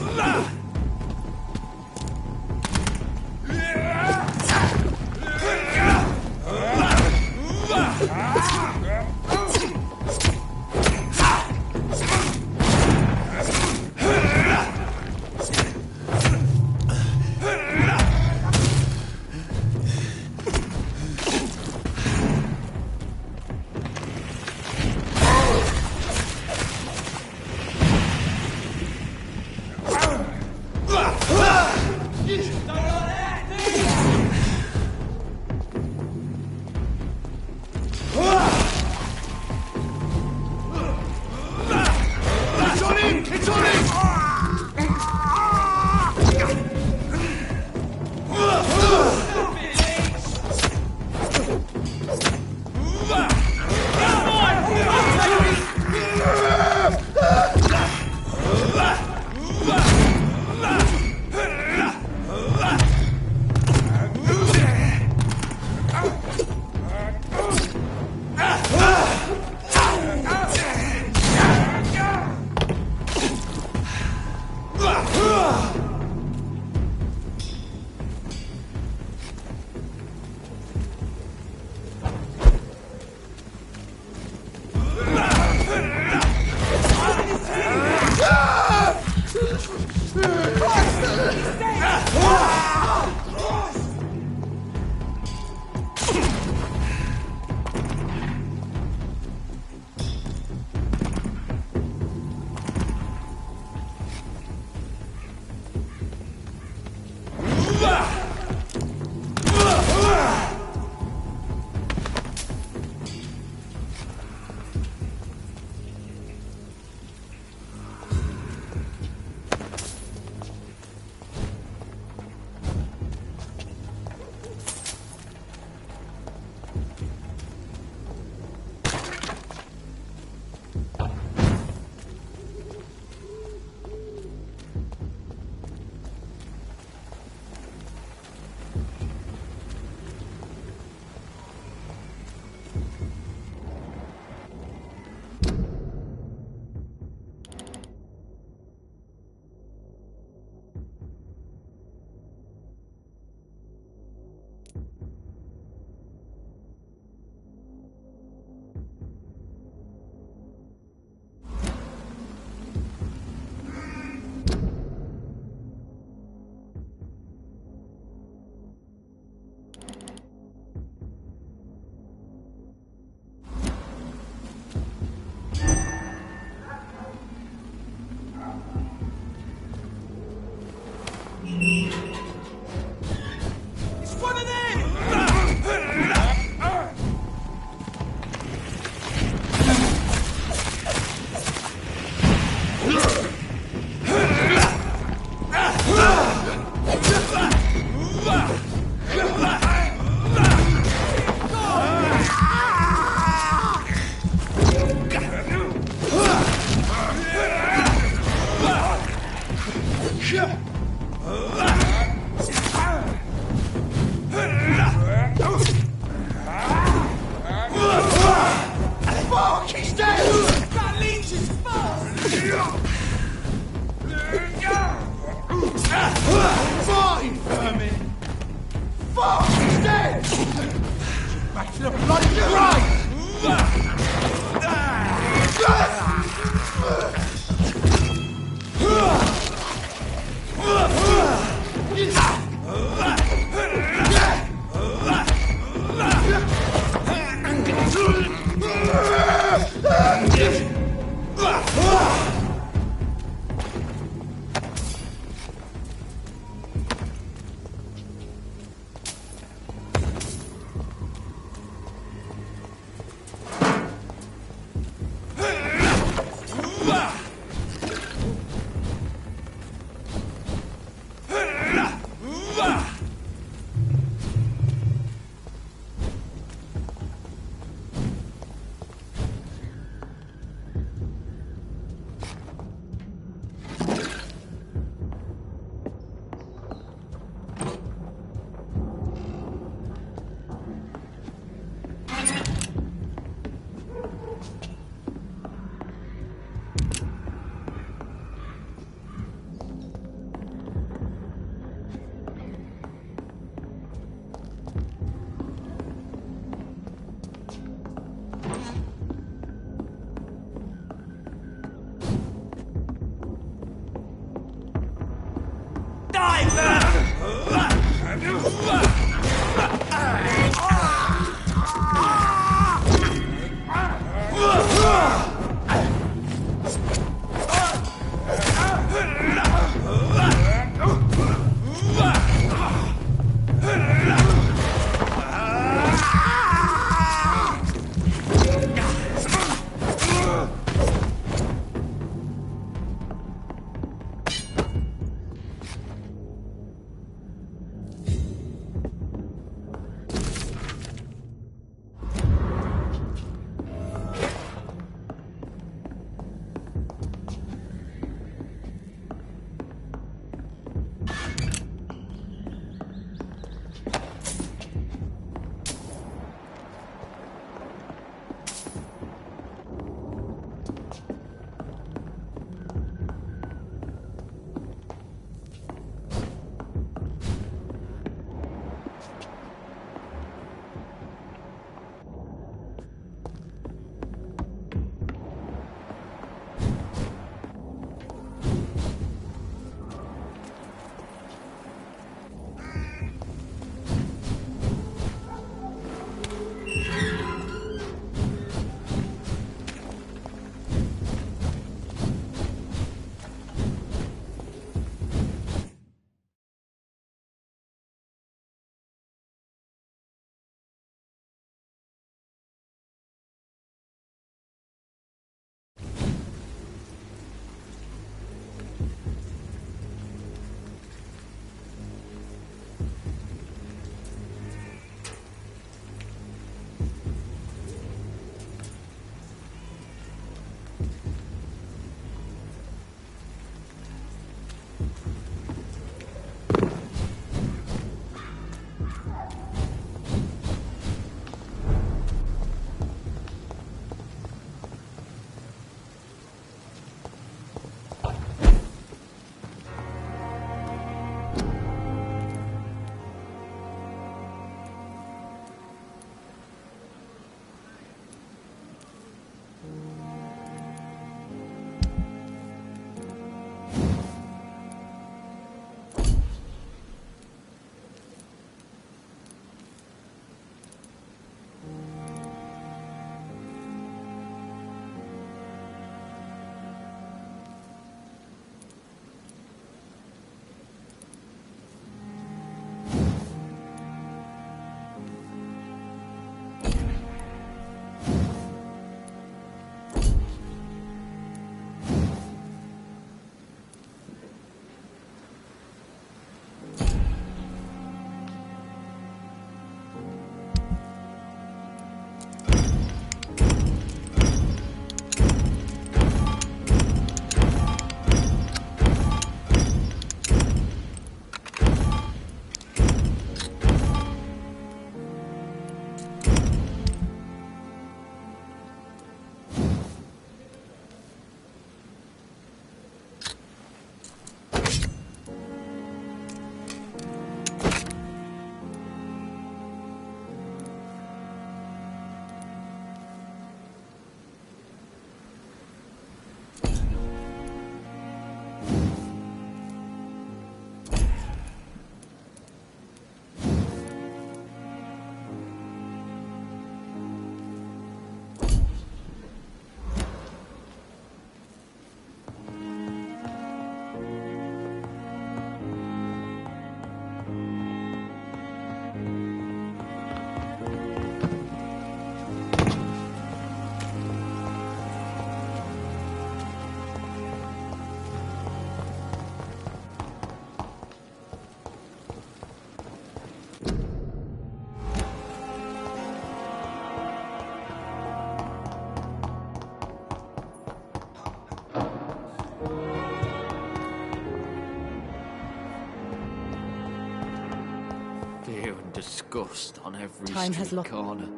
Disgust on every Time has street corner.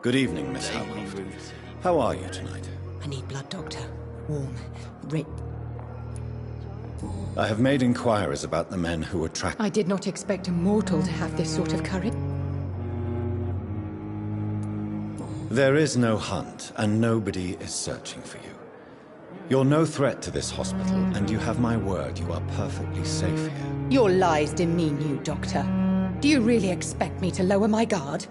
Good evening, Miss Howard. How are you tonight? I need blood, Doctor. Warm. Rit. I have made inquiries about the men who were tracked. I did not expect a mortal to have this sort of courage. There is no hunt, and nobody is searching for you. You're no threat to this hospital, and you have my word you are perfectly safe here. Your lies demean you, Doctor. Do you really expect me to lower my guard?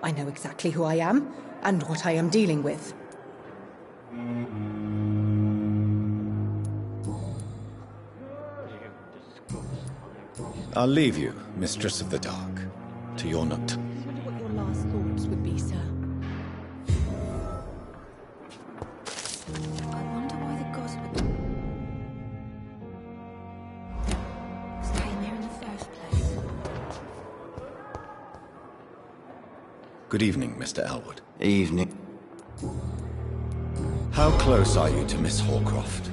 I know exactly who I am, and what I am dealing with. I'll leave you, Mistress of the Dark, to your nook. I wonder what your last thoughts would be, sir. I wonder why the gods would came here in the first place. Good evening, Mr. Elwood. Evening. How close are you to Miss Horcroft?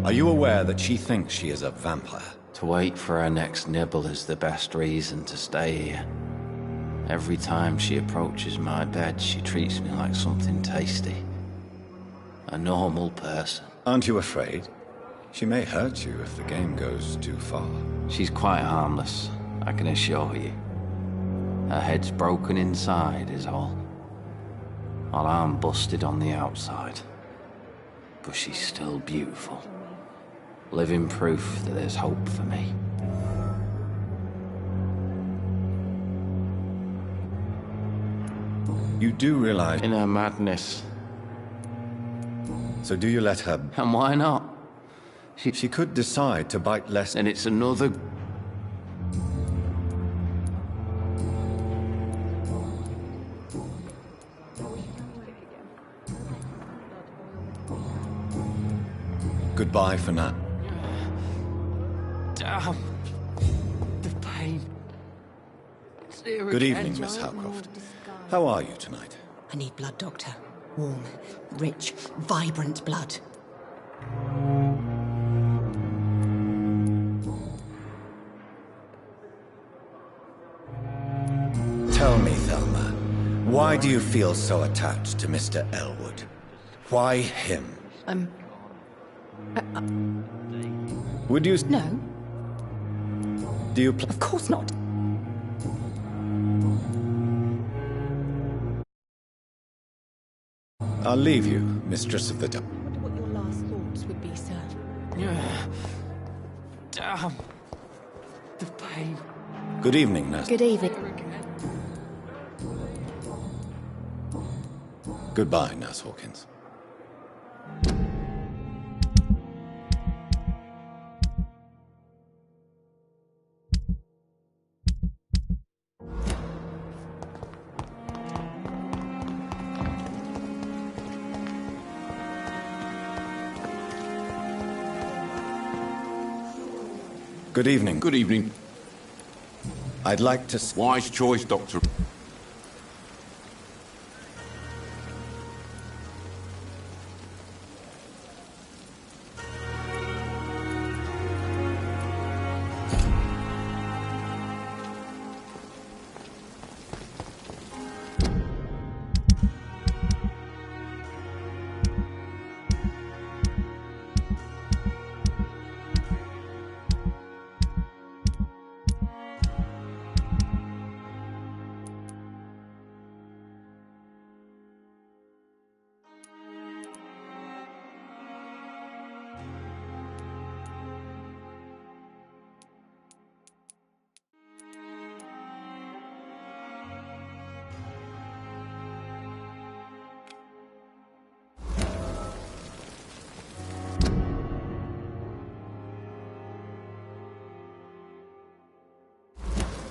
Are you aware that she thinks she is a vampire? To wait for her next nibble is the best reason to stay here. Every time she approaches my bed, she treats me like something tasty. A normal person. Aren't you afraid? She may hurt you if the game goes too far. She's quite harmless, I can assure you. Her head's broken inside is all. While I'm busted on the outside. But she's still beautiful. Living proof that there's hope for me. You do realize... In her madness. So do you let her... And why not? She could decide to bite less... And it's another... Goodbye for now. Damn. The pain. It's here Good again. evening, Miss Howcroft. How are you tonight? I need blood, Doctor. Warm, rich, vibrant blood. Tell me, Thelma, why do you feel so attached to Mr. Elwood? Why him? Would you... No. Do you... Of course not. I'll leave you, Mistress of the Dark. I wonder what your last thoughts would be, sir. Damn. The pain. Good evening, nurse. Good evening. Goodbye, Nurse Hawkins. Good evening. Good evening. I'd like to... Wise choice, Doctor.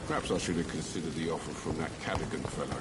Perhaps I should have considered the offer from that Cadogan fellow.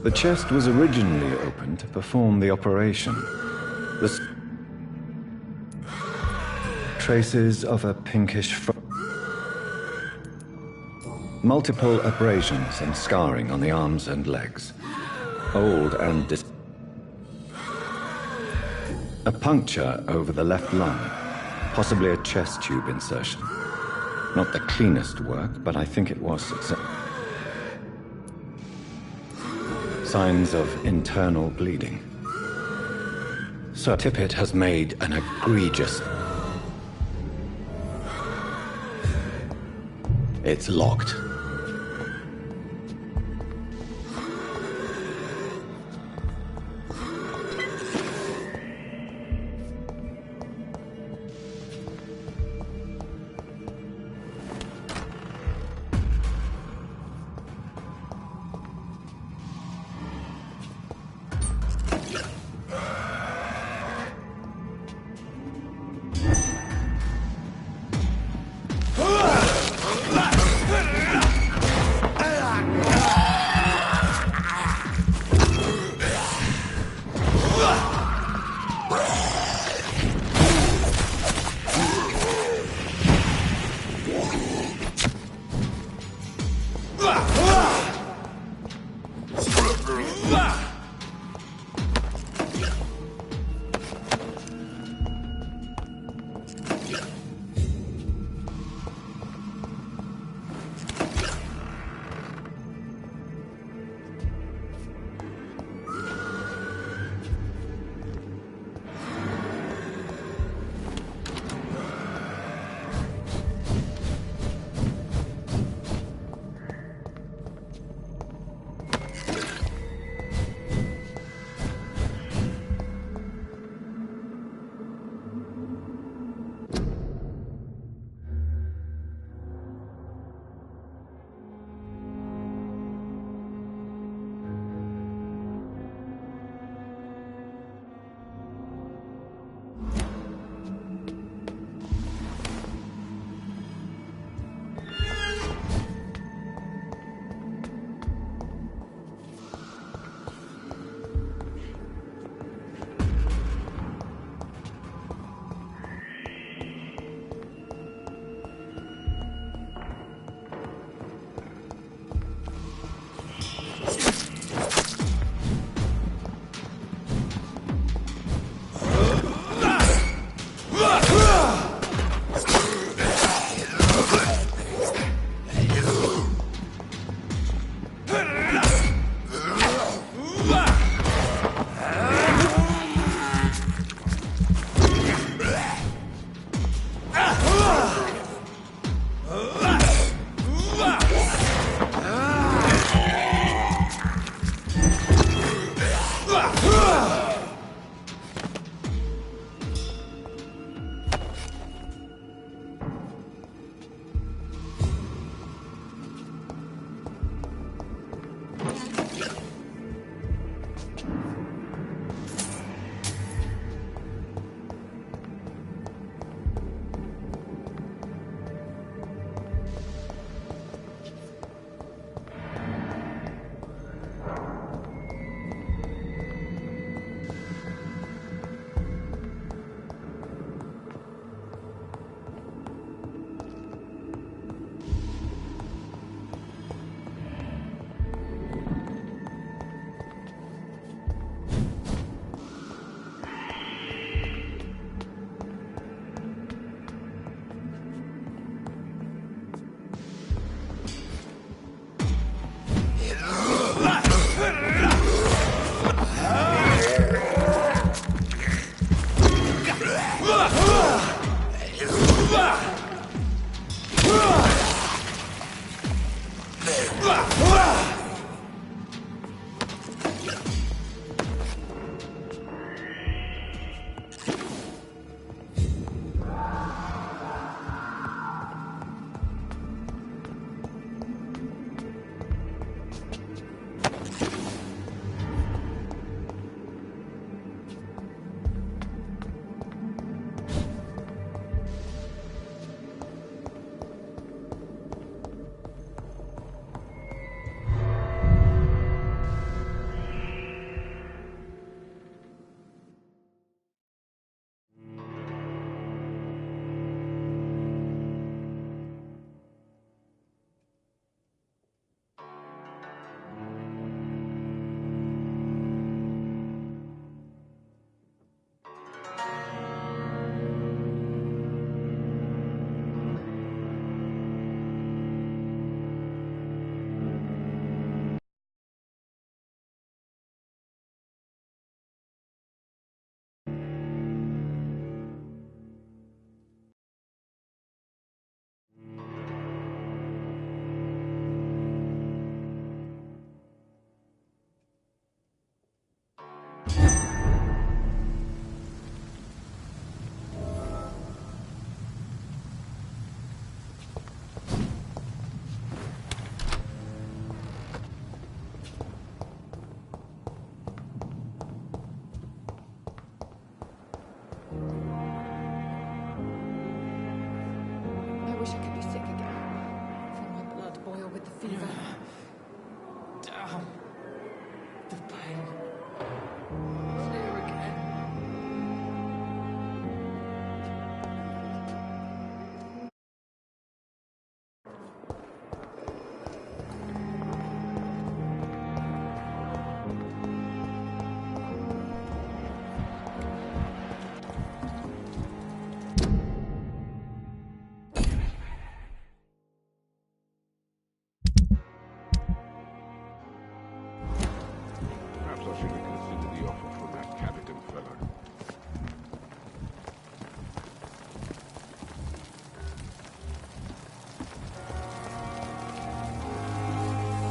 The chest was originally opened to perform the operation. Traces of a pinkish multiple abrasions and scarring on the arms and legs. Old and a puncture over the left lung, possibly a chest tube insertion. Not the cleanest work, but I think it was successful. Signs of internal bleeding. Sir Tippett has made an egregious... It's locked.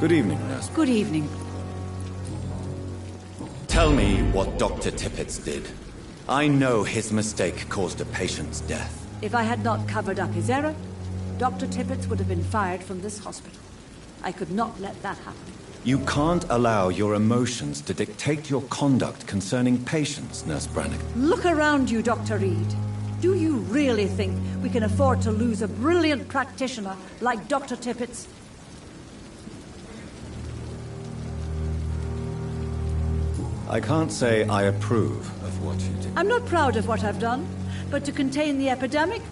Good evening, nurse. Good evening. Tell me what Dr. Tippett did. I know his mistake caused a patient's death. If I had not covered up his error, Dr. Tippett would have been fired from this hospital. I could not let that happen. You can't allow your emotions to dictate your conduct concerning patients, Nurse Brannigan. Look around you, Dr. Reed. Do you really think we can afford to lose a brilliant practitioner like Dr. Tippett? I can't say I approve of what you did. I'm not proud of what I've done, but to contain the epidemic,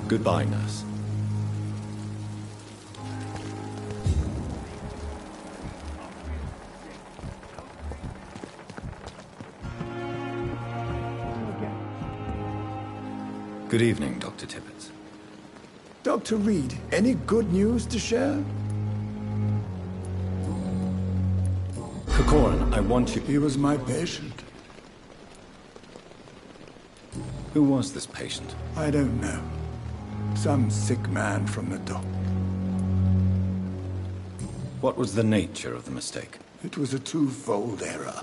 Goodbye, nurse. Good evening, Dr. Tippett. Dr. Reed, any good news to share? Corcoran, I want you... He was my patient. Who was this patient? I don't know. Some sick man from the dock. What was the nature of the mistake? It was a twofold error.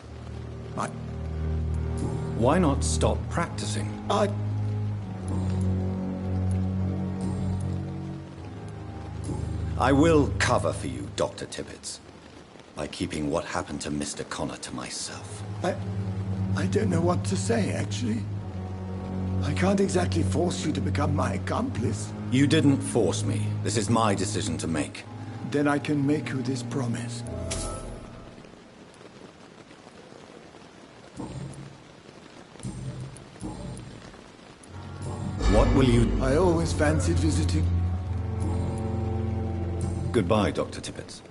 Why not stop practicing? I will cover for you, Dr. Tippett, by keeping what happened to Mr. Connor to myself. I don't know what to say, actually. I can't exactly force you to become my accomplice. You didn't force me. This is my decision to make. Then I can make you this promise. What will you... I always fancied visiting. Goodbye, Dr. Tippett.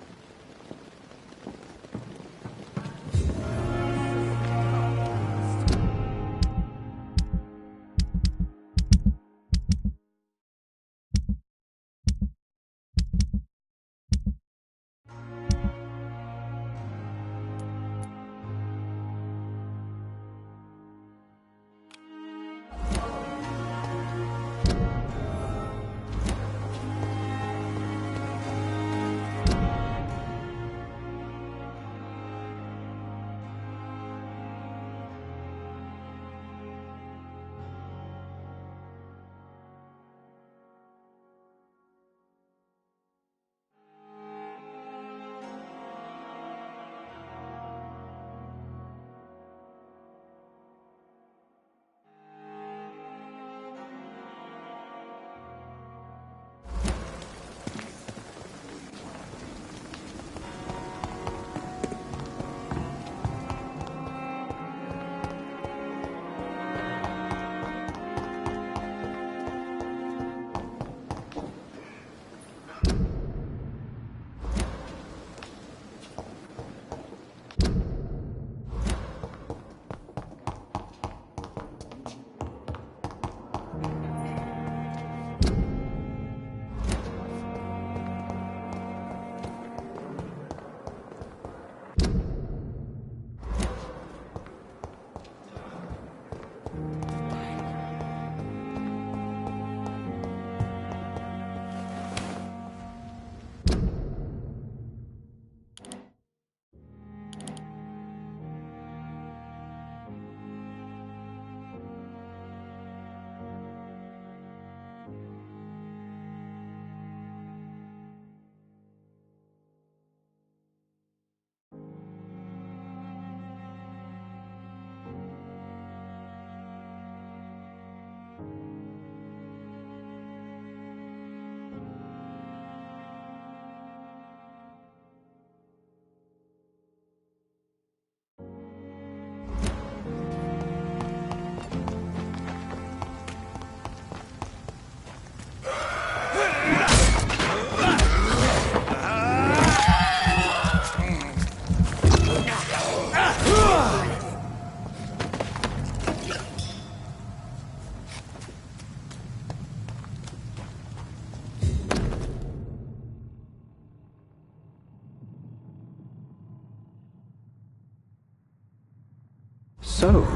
So,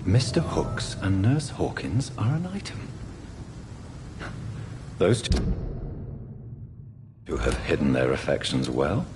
Mr. Hooks and Nurse Hawkins are an item. Those two who have hidden their affections well.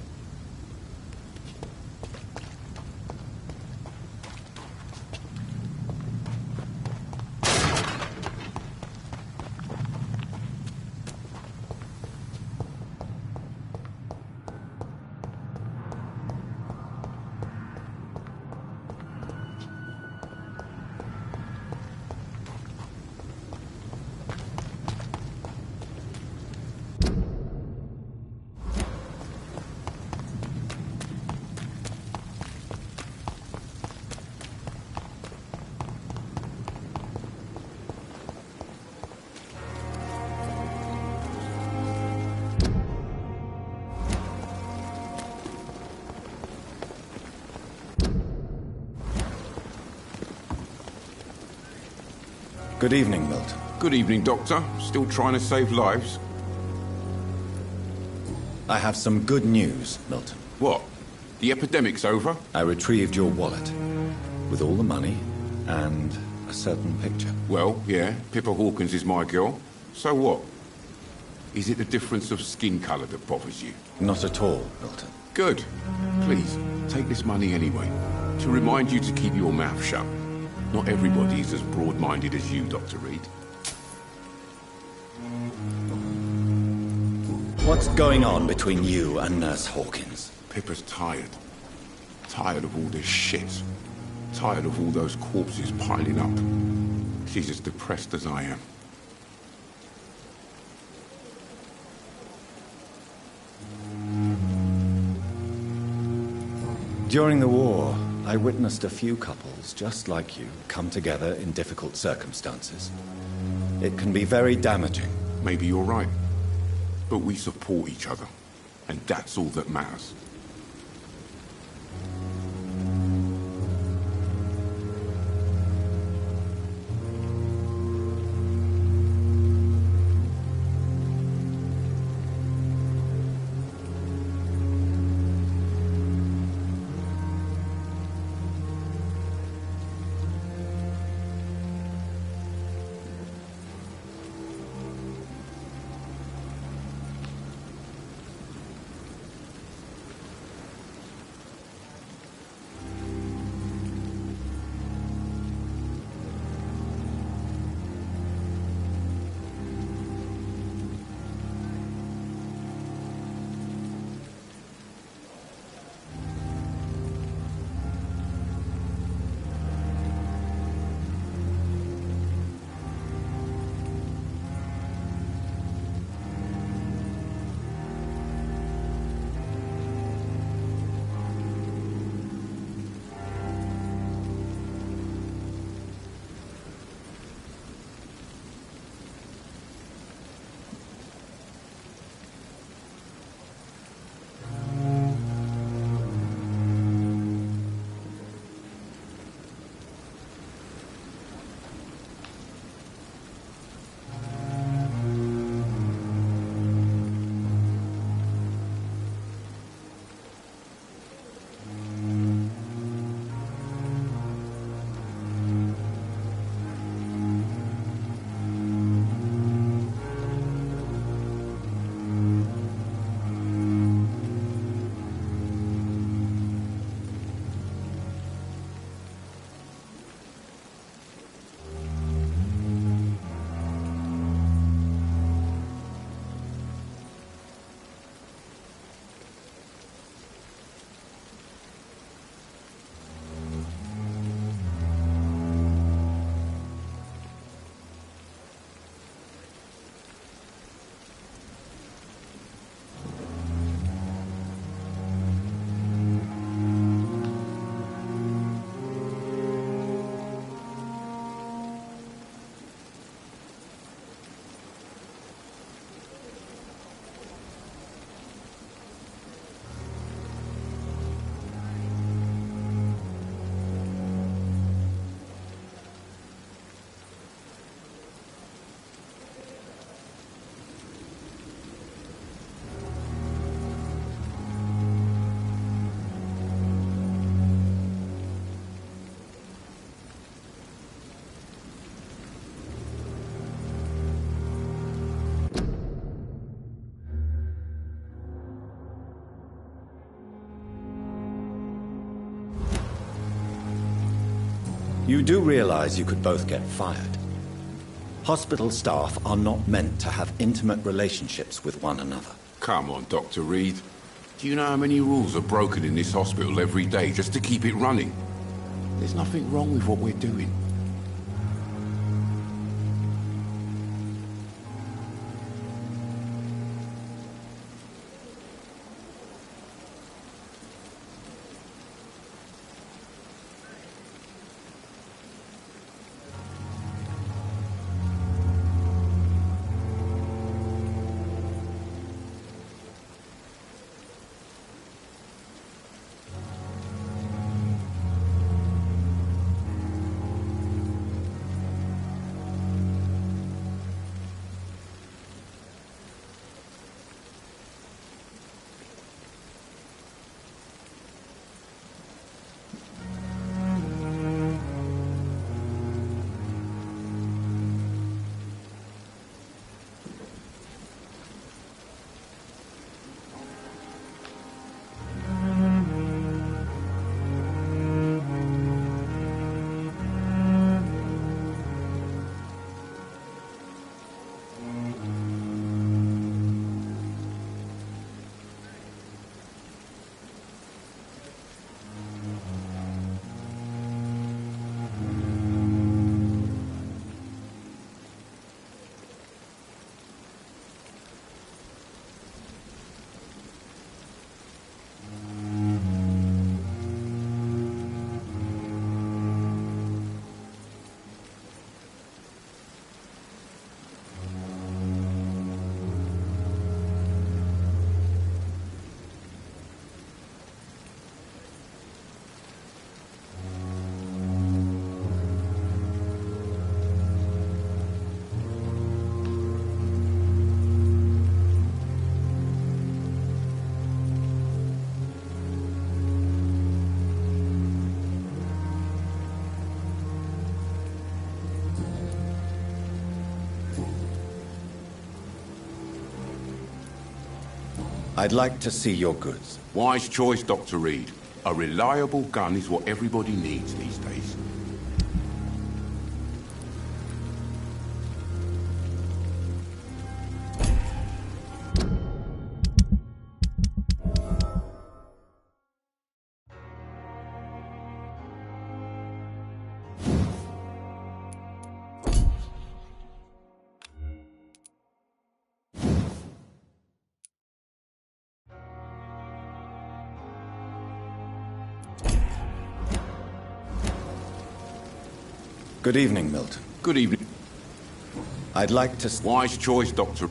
Good evening, Milton. Good evening, Doctor. Still trying to save lives? I have some good news, Milton. What? The epidemic's over? I retrieved your wallet, with all the money and a certain picture. Well, yeah, Pippa Hawkins is my girl. So what? Is it the difference of skin colour that bothers you? Not at all, Milton. Good. Please, take this money anyway, to remind you to keep your mouth shut. Not everybody is as broad-minded as you, Dr. Reed. What's going on between you and Nurse Hawkins? Pippa's tired. Tired of all this shit. Tired of all those corpses piling up. She's as depressed as I am. During the war, I witnessed a few couples, just like you, come together in difficult circumstances. It can be very damaging. Maybe you're right. But we support each other. And that's all that matters. You do realize you could both get fired. Hospital staff are not meant to have intimate relationships with one another. Come on, Dr. Reed. Do you know how many rules are broken in this hospital every day just to keep it running? There's nothing wrong with what we're doing. I'd like to see your goods. Wise choice, Dr. Reed. A reliable gun is what everybody needs these days. Good evening, Milton. Good evening. I'd like to... Wise choice, Doctor.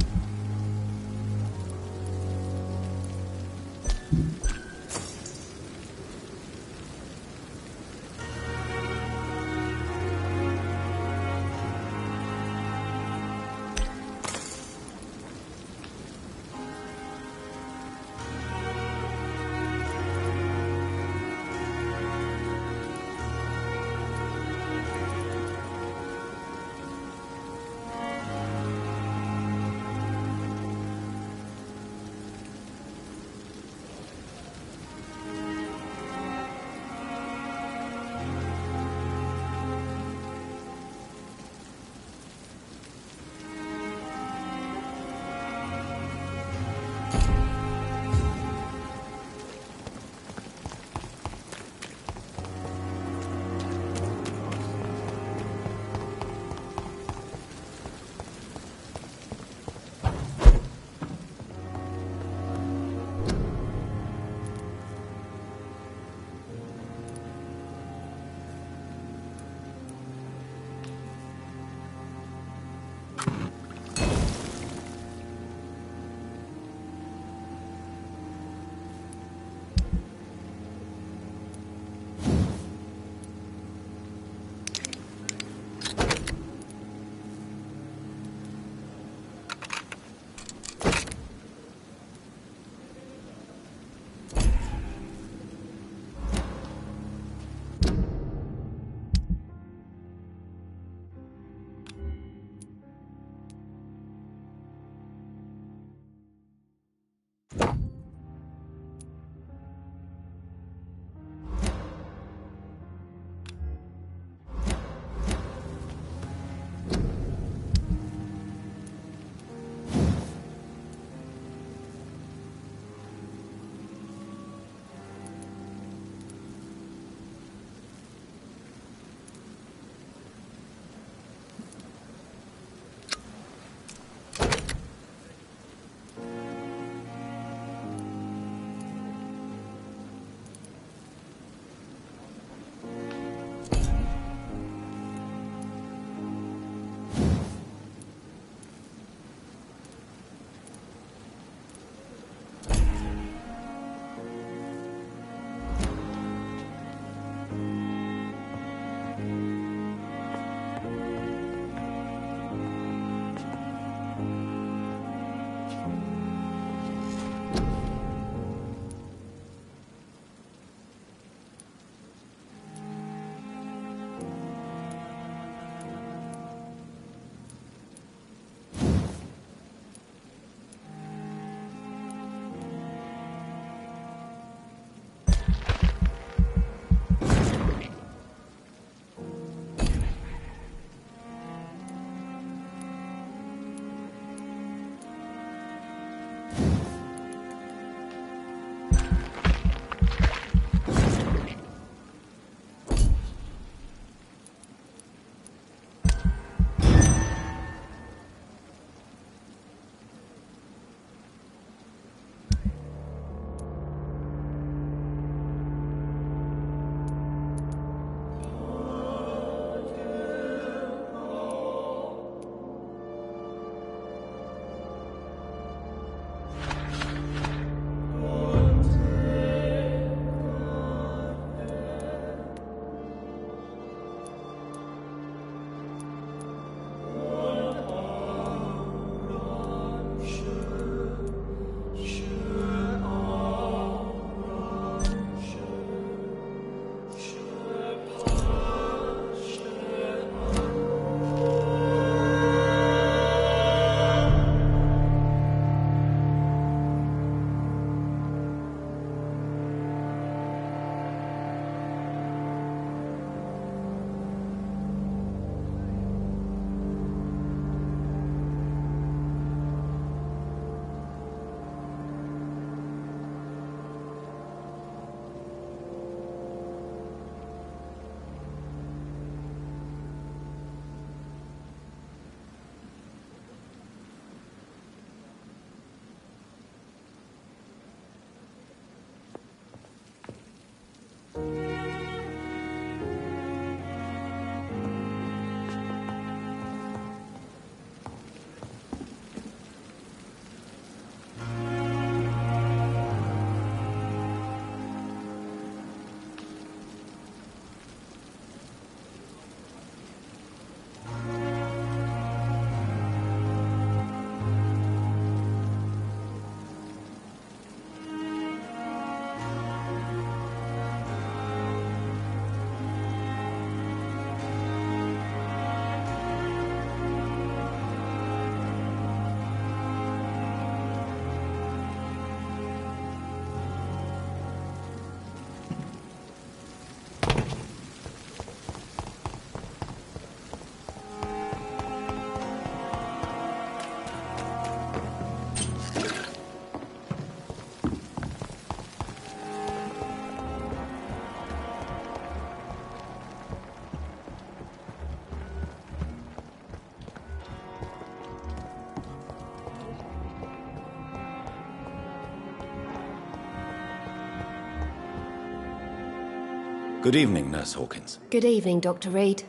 Good evening, Nurse Hawkins. Good evening, Dr. Reed.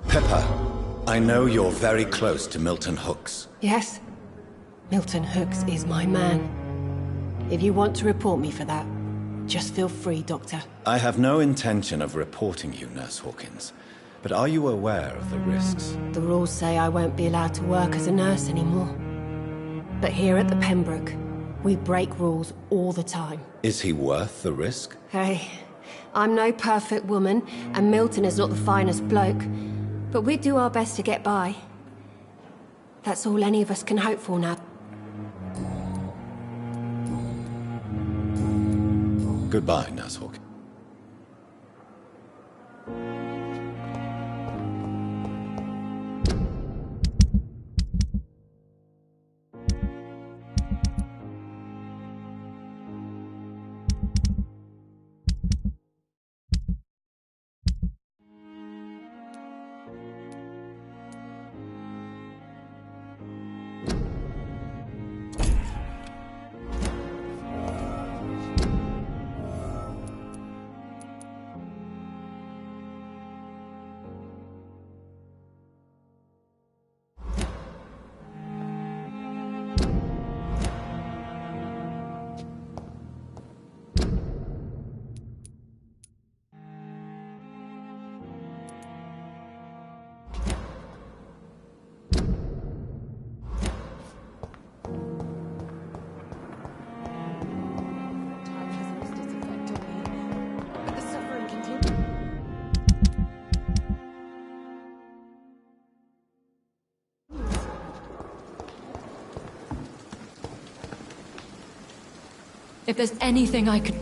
Pepper, I know you're very close to Milton Hooks. Yes? Milton Hooks is my man. If you want to report me for that, just feel free, Doctor. I have no intention of reporting you, Nurse Hawkins. But are you aware of the risks? The rules say I won't be allowed to work as a nurse anymore. But here at the Pembroke, we break rules all the time. Is he worth the risk? Hey, I'm no perfect woman, and Milton is not the finest bloke. But we do our best to get by. That's all any of us can hope for now. Goodbye, Nurse Hawkins. If there's anything I could...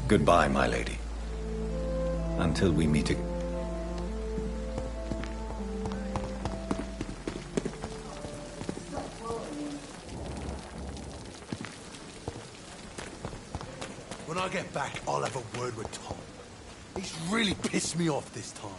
Goodbye, my lady. Until we meet again. When I get back, I'll have a word with Tom. He's really pissed me off this time.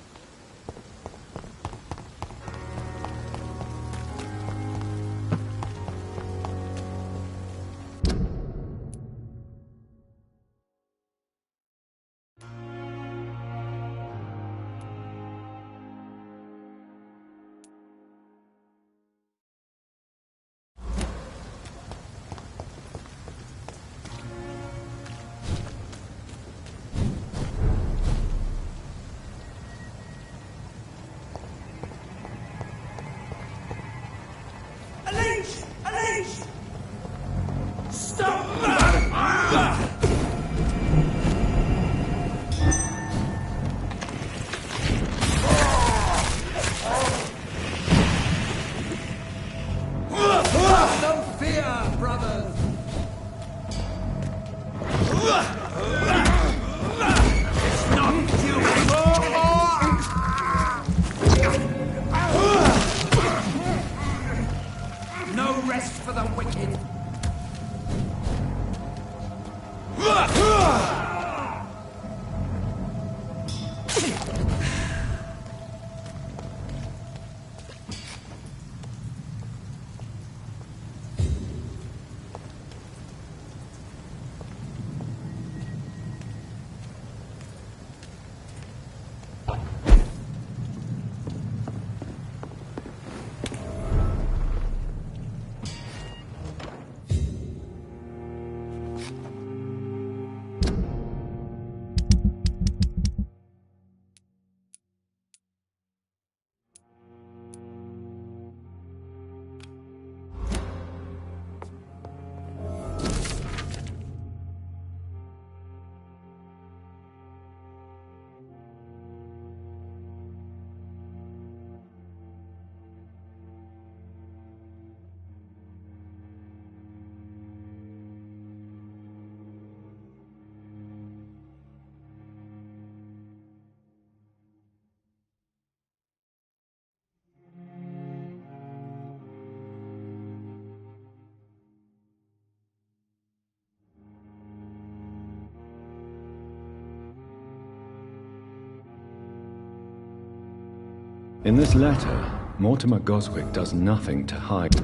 In this letter, Mortimer Goswick does nothing to hide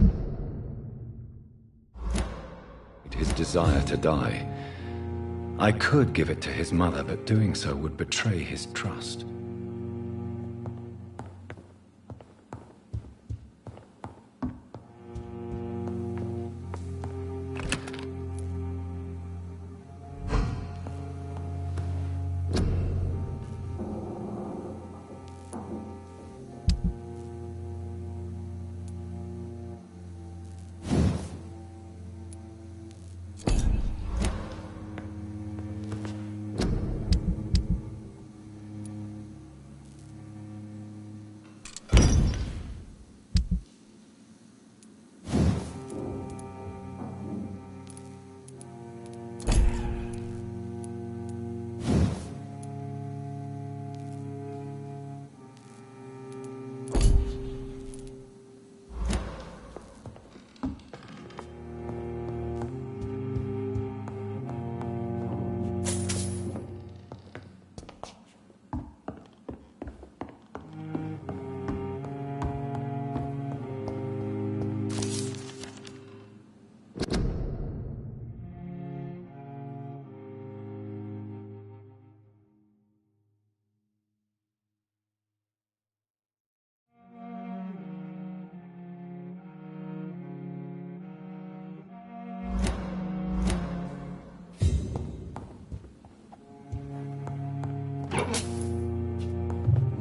his desire to die. I could give it to his mother, but doing so would betray his trust.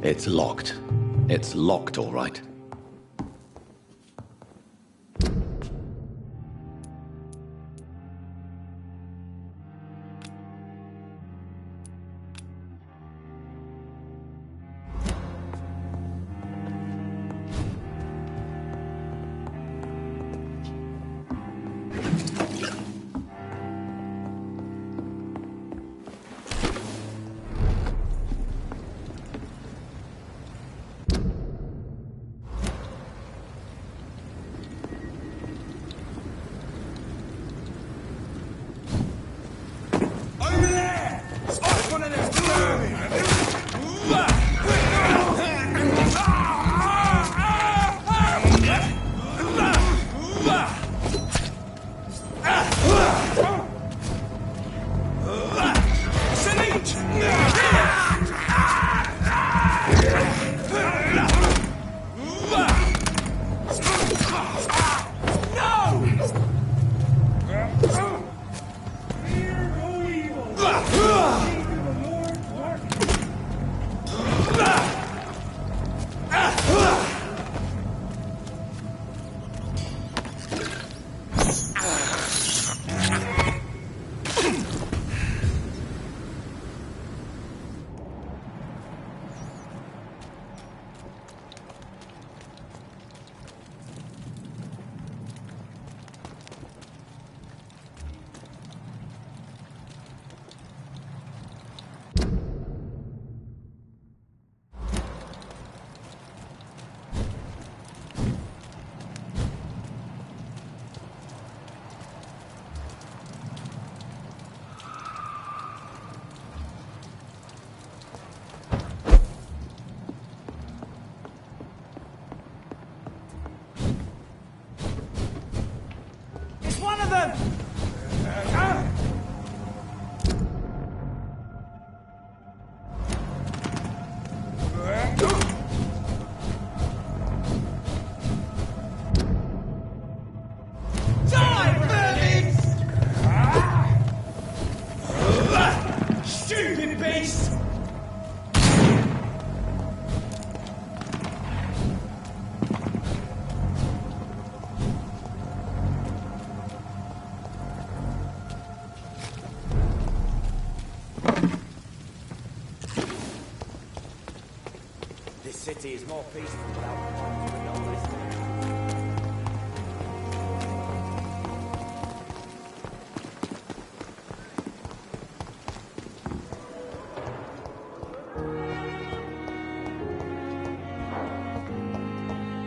It's locked. It's locked, all right. City is more peaceful without crimes and all this.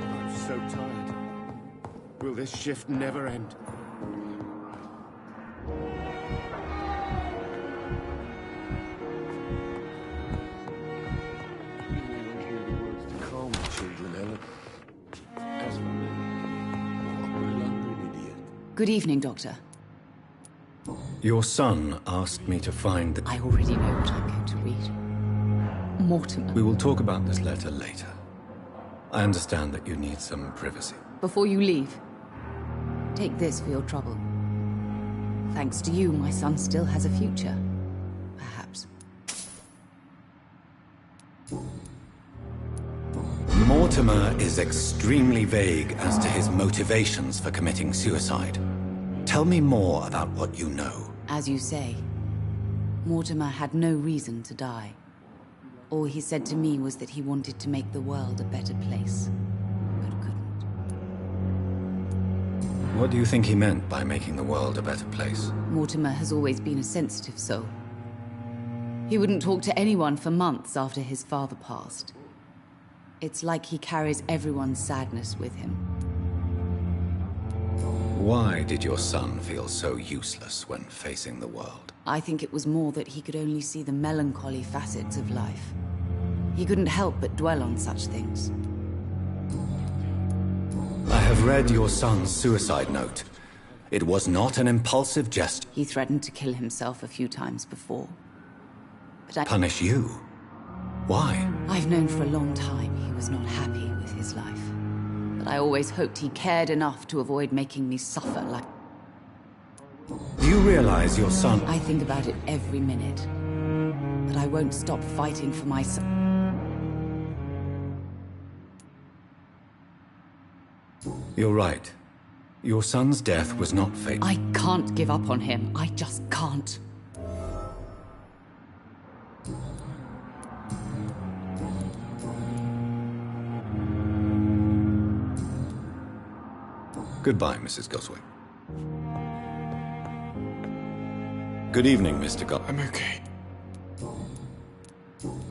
I'm so tired. Will this shift never end? Calm the children, Ellen. Good evening, Doctor. Your son asked me to find the... I already know what I'm going to read. Mortimer. We will talk about this letter later. I understand that you need some privacy. Before you leave, take this for your trouble. Thanks to you, my son still has a future. Perhaps. Mortimer is extremely vague as to his motivations for committing suicide. Tell me more about what you know. As you say, Mortimer had no reason to die. All he said to me was that he wanted to make the world a better place, but couldn't. What do you think he meant by making the world a better place? Mortimer has always been a sensitive soul. He wouldn't talk to anyone for months after his father passed. It's like he carries everyone's sadness with him. Why did your son feel so useless when facing the world? I think it was more that he could only see the melancholy facets of life. He couldn't help but dwell on such things. I have read your son's suicide note. It was not an impulsive gesture. He threatened to kill himself a few times before. But I... Punish you? Why? I've known for a long time he was not happy with his life. But I always hoped he cared enough to avoid making me suffer like... Do you realize your son... I think about it every minute. But I won't stop fighting for my son. You're right. Your son's death was not fatal. I can't give up on him. I just can't. Goodbye, Mrs. Goswick. Good evening, Mr. I'm okay.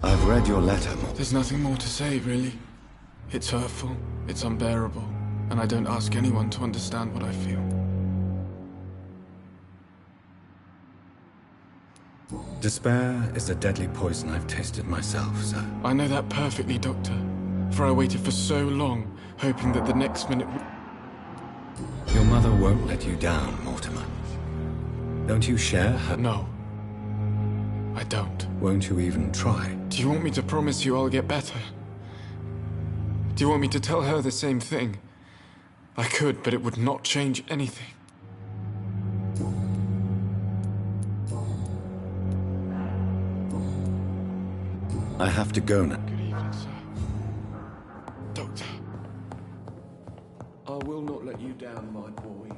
I've read your letter. There's nothing more to say, really. It's hurtful, it's unbearable, and I don't ask anyone to understand what I feel. Despair is a deadly poison I've tasted myself, sir. I know that perfectly, Doctor. For I waited for so long, hoping that the next minute... Your mother won't let you down, Mortimer. Don't you share her... No. I don't. Won't you even try? Do you want me to promise you I'll get better? Do you want me to tell her the same thing? I could, but it would not change anything. I have to go now. Good evening, sir. Doctor. I will not let you down, my boy.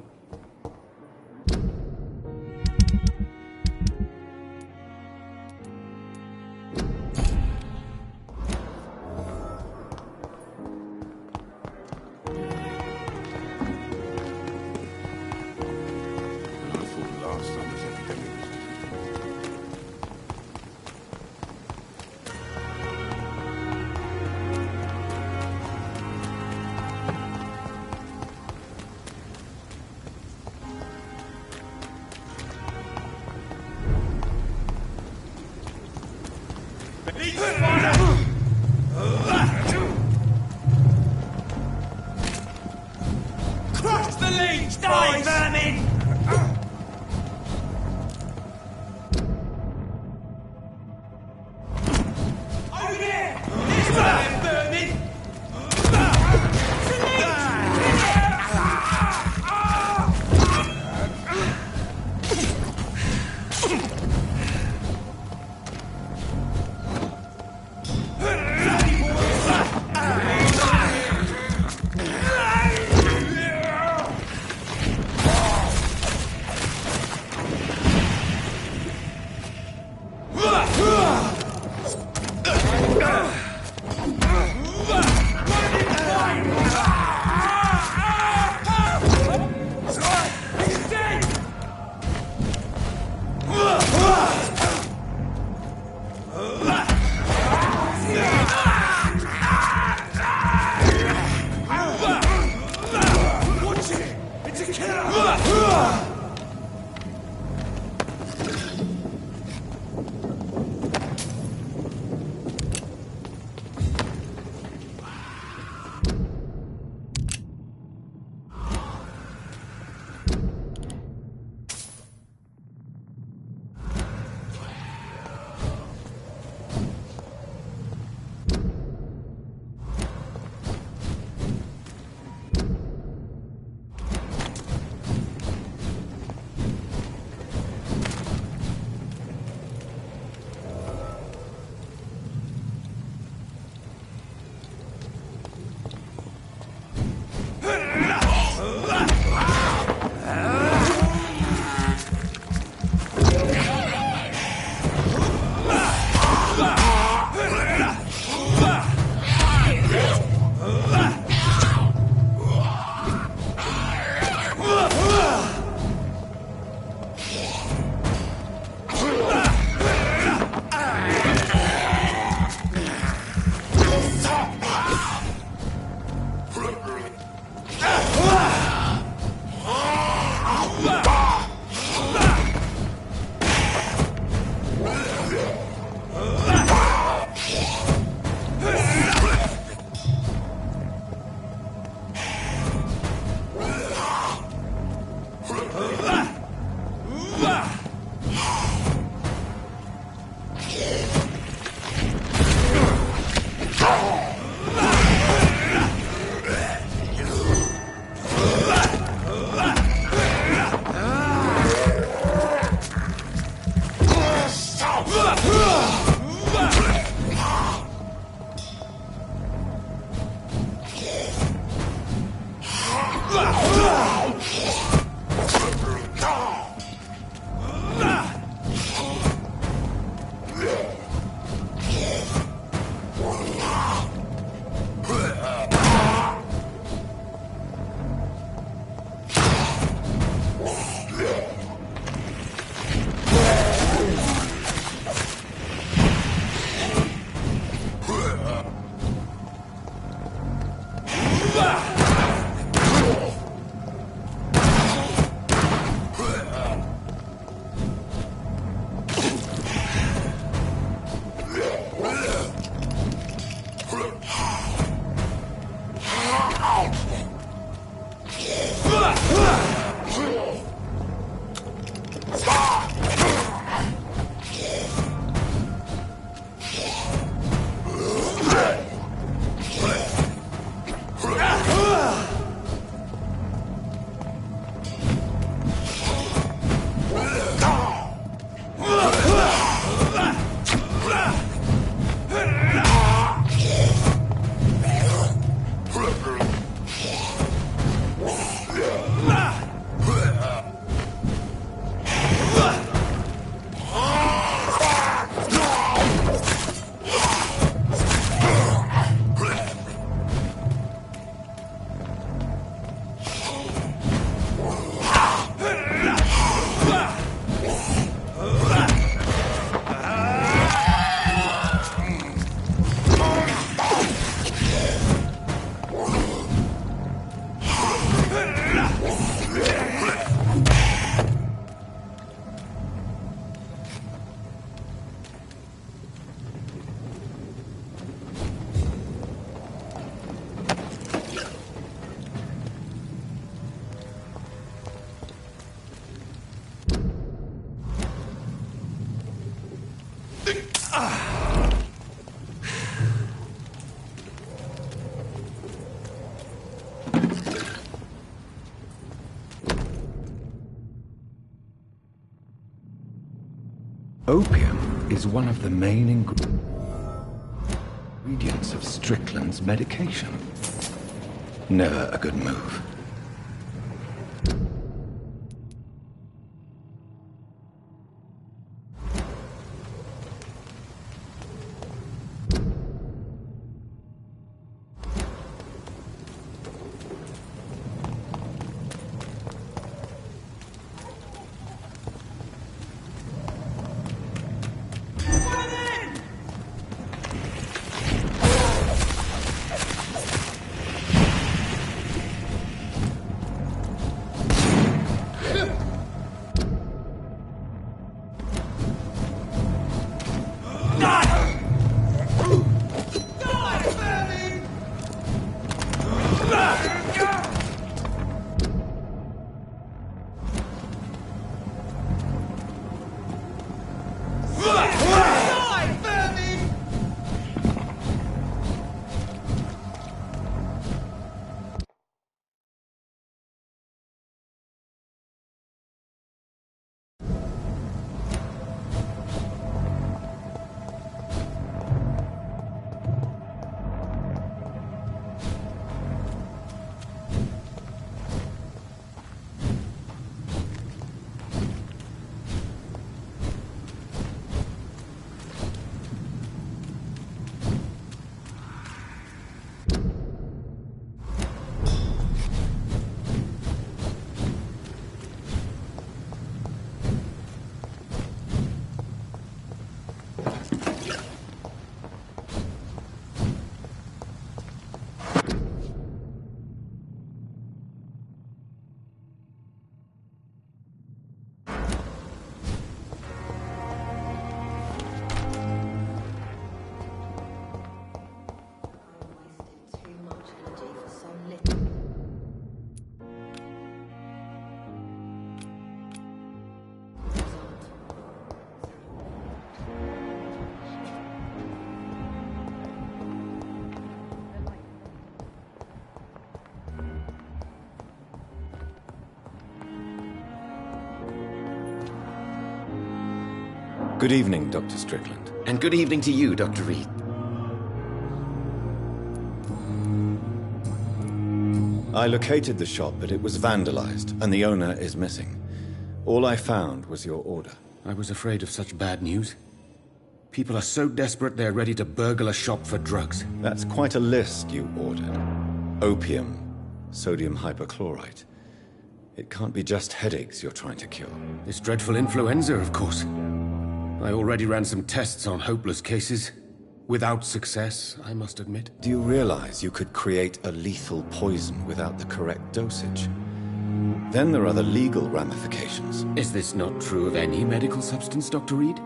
Opium is one of the main ingredients of Strickland's medication. Never a good move. Good evening, Dr. Strickland. And good evening to you, Dr. Reed. I located the shop, but it was vandalized, and the owner is missing. All I found was your order. I was afraid of such bad news. People are so desperate they're ready to burgle a shop for drugs. That's quite a list you ordered. Opium, sodium hypochlorite. It can't be just headaches you're trying to cure. This dreadful influenza, of course. I already ran some tests on hopeless cases. Without success, I must admit. Do you realize you could create a lethal poison without the correct dosage? Then there are the legal ramifications. Is this not true of any medical substance, Dr. Reed?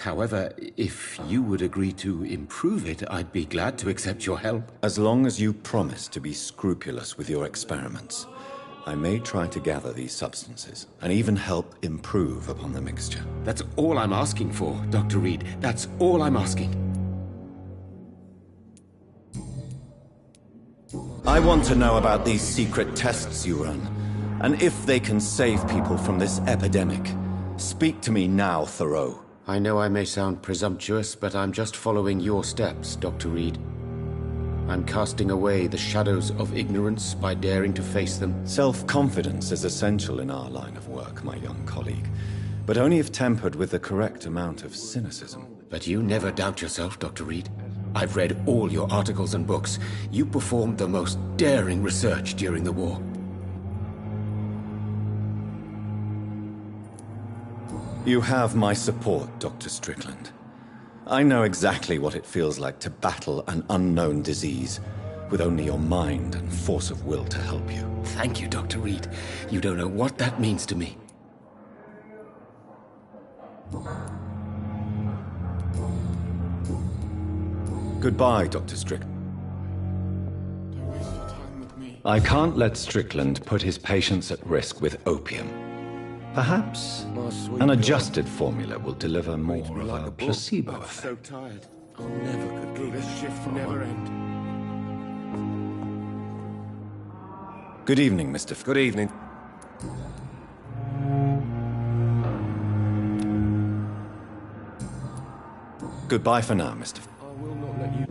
However, if you would agree to improve it, I'd be glad to accept your help. As long as you promise to be scrupulous with your experiments, I may try to gather these substances, and even help improve upon the mixture. That's all I'm asking for, Dr. Reed. That's all I'm asking. I want to know about these secret tests you run, and if they can save people from this epidemic. Speak to me now, Thoreau. I know I may sound presumptuous, but I'm just following your steps, Dr. Reed. I'm casting away the shadows of ignorance by daring to face them. Self-confidence is essential in our line of work, my young colleague, but only if tempered with the correct amount of cynicism. But you never doubt yourself, Dr. Reed. I've read all your articles and books. You performed the most daring research during the war. You have my support, Dr. Strickland. I know exactly what it feels like to battle an unknown disease with only your mind and force of will to help you. Thank you, Dr. Reed. You don't know what that means to me. Goodbye, Dr. Strickland. Don't waste your time with me. I can't let Strickland put his patients at risk with opium. Perhaps an adjusted formula will deliver more of a placebo effect. So tired. I'll never could will this shift never end. Good evening, Mr. Good evening. Goodbye for now, Mr. I will not let you...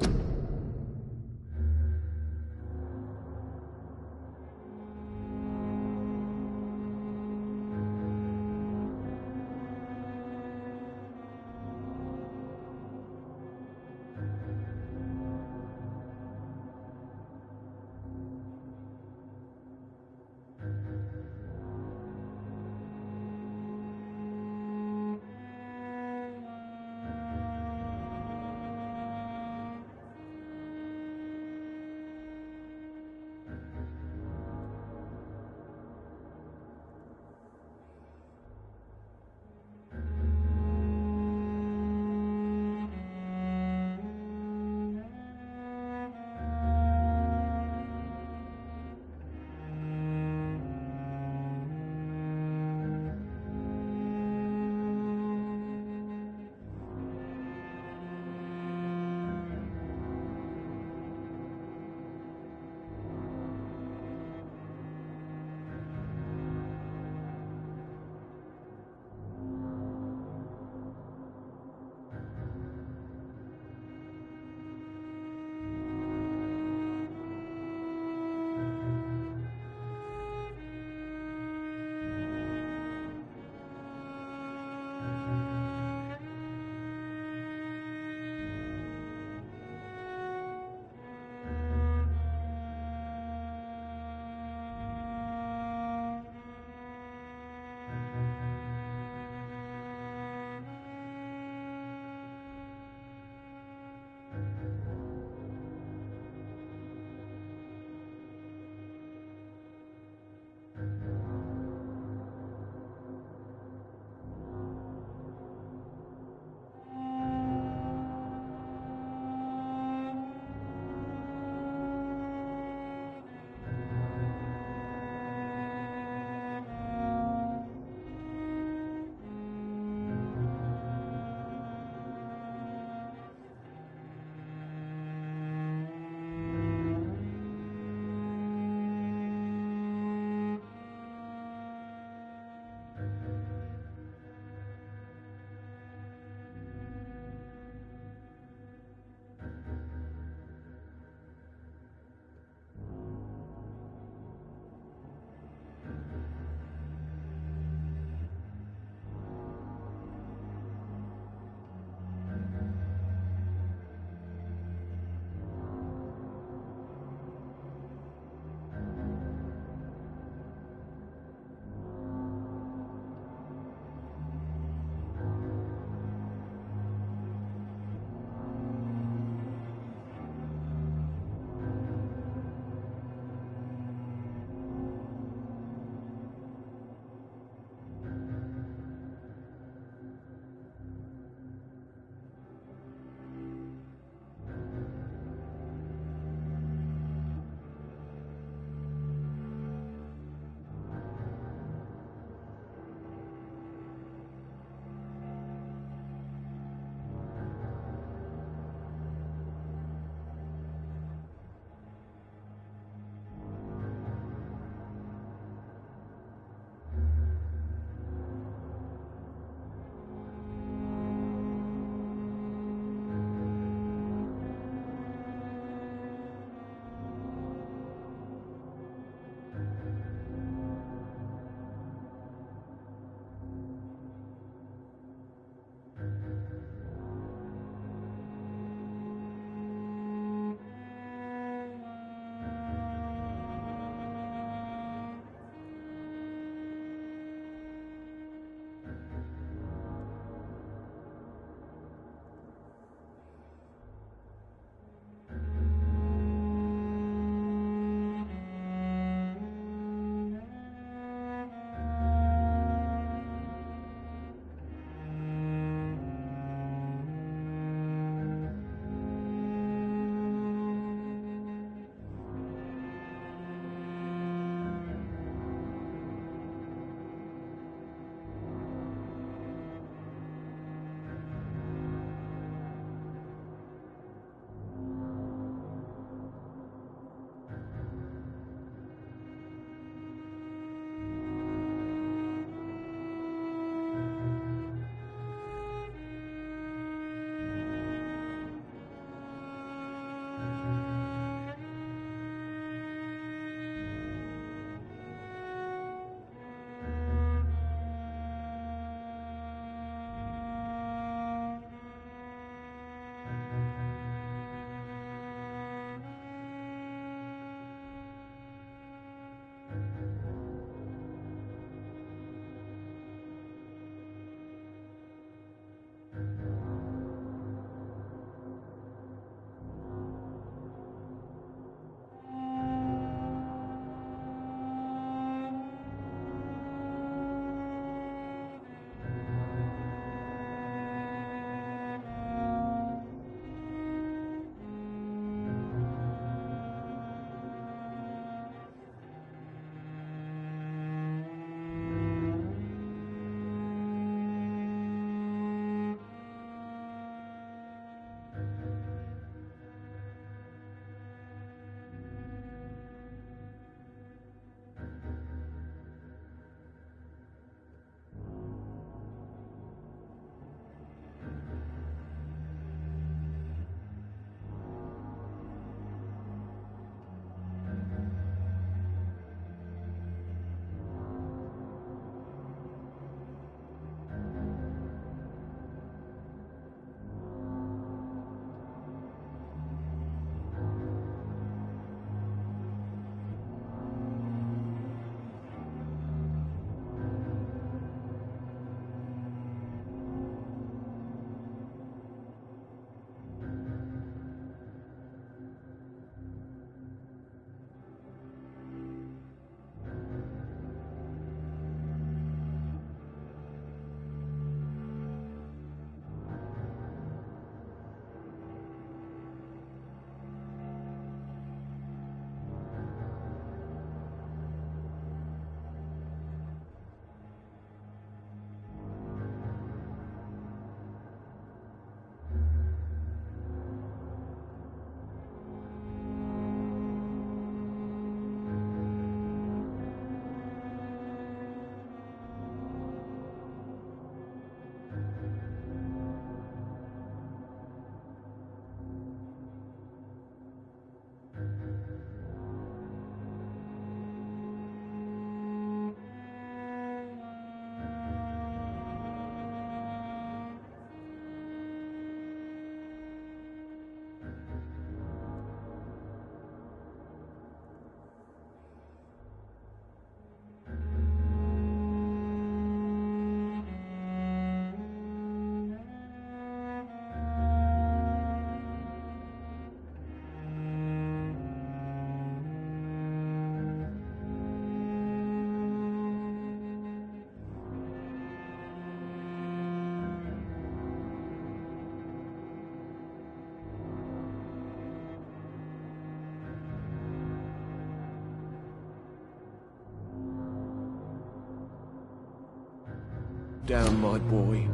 down, my boy.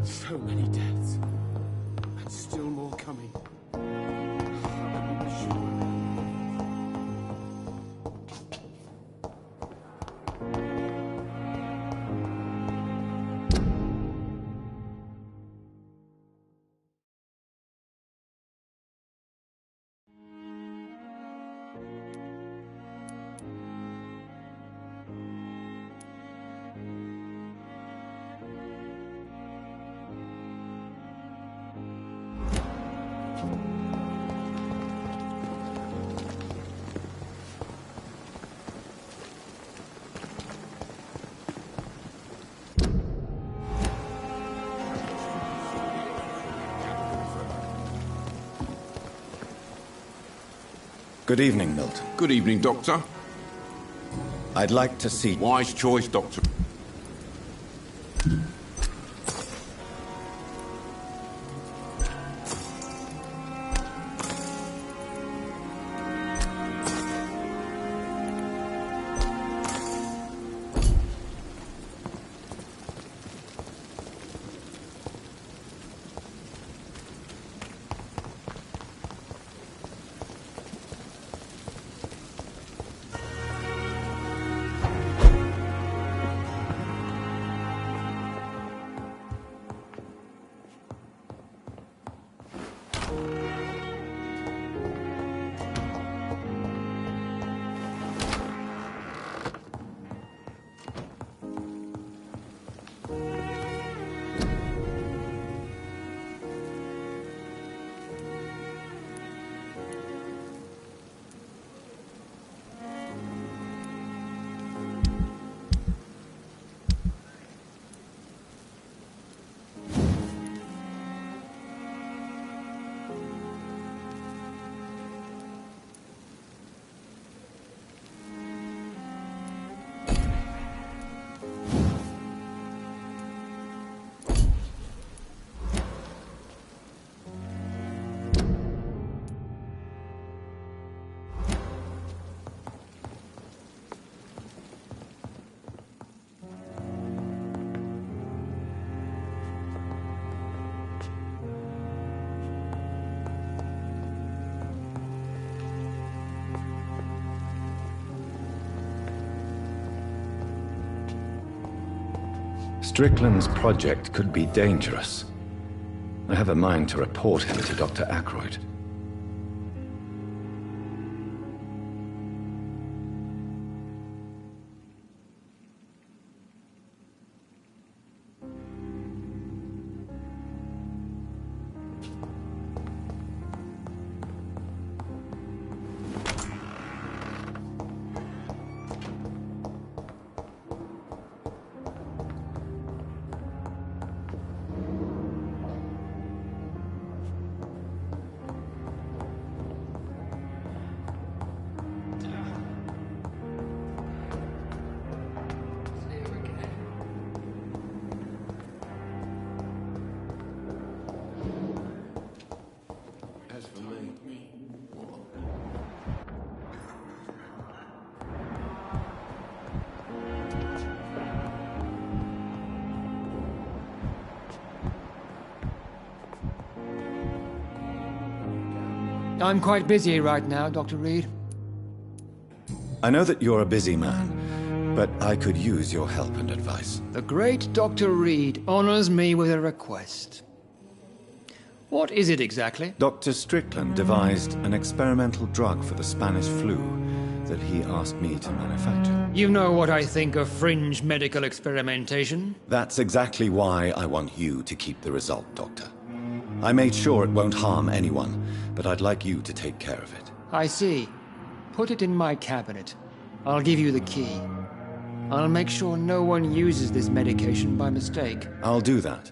So many deaths. And still more coming. Good evening, Milton. Good evening, Doctor. I'd like to see... Wise choice, Doctor. Strickland's project could be dangerous. I have a mind to report him to Dr. Ackroyd. I'm quite busy right now, Dr. Reed. I know that you're a busy man, but I could use your help and advice. The great Dr. Reed honors me with a request. What is it exactly? Dr. Strickland devised an experimental drug for the Spanish flu that he asked me to manufacture. You know what I think of fringe medical experimentation? That's exactly why I want you to keep the result, Doctor. I made sure it won't harm anyone, but I'd like you to take care of it. I see. Put it in my cabinet. I'll give you the key. I'll make sure no one uses this medication by mistake. I'll do that.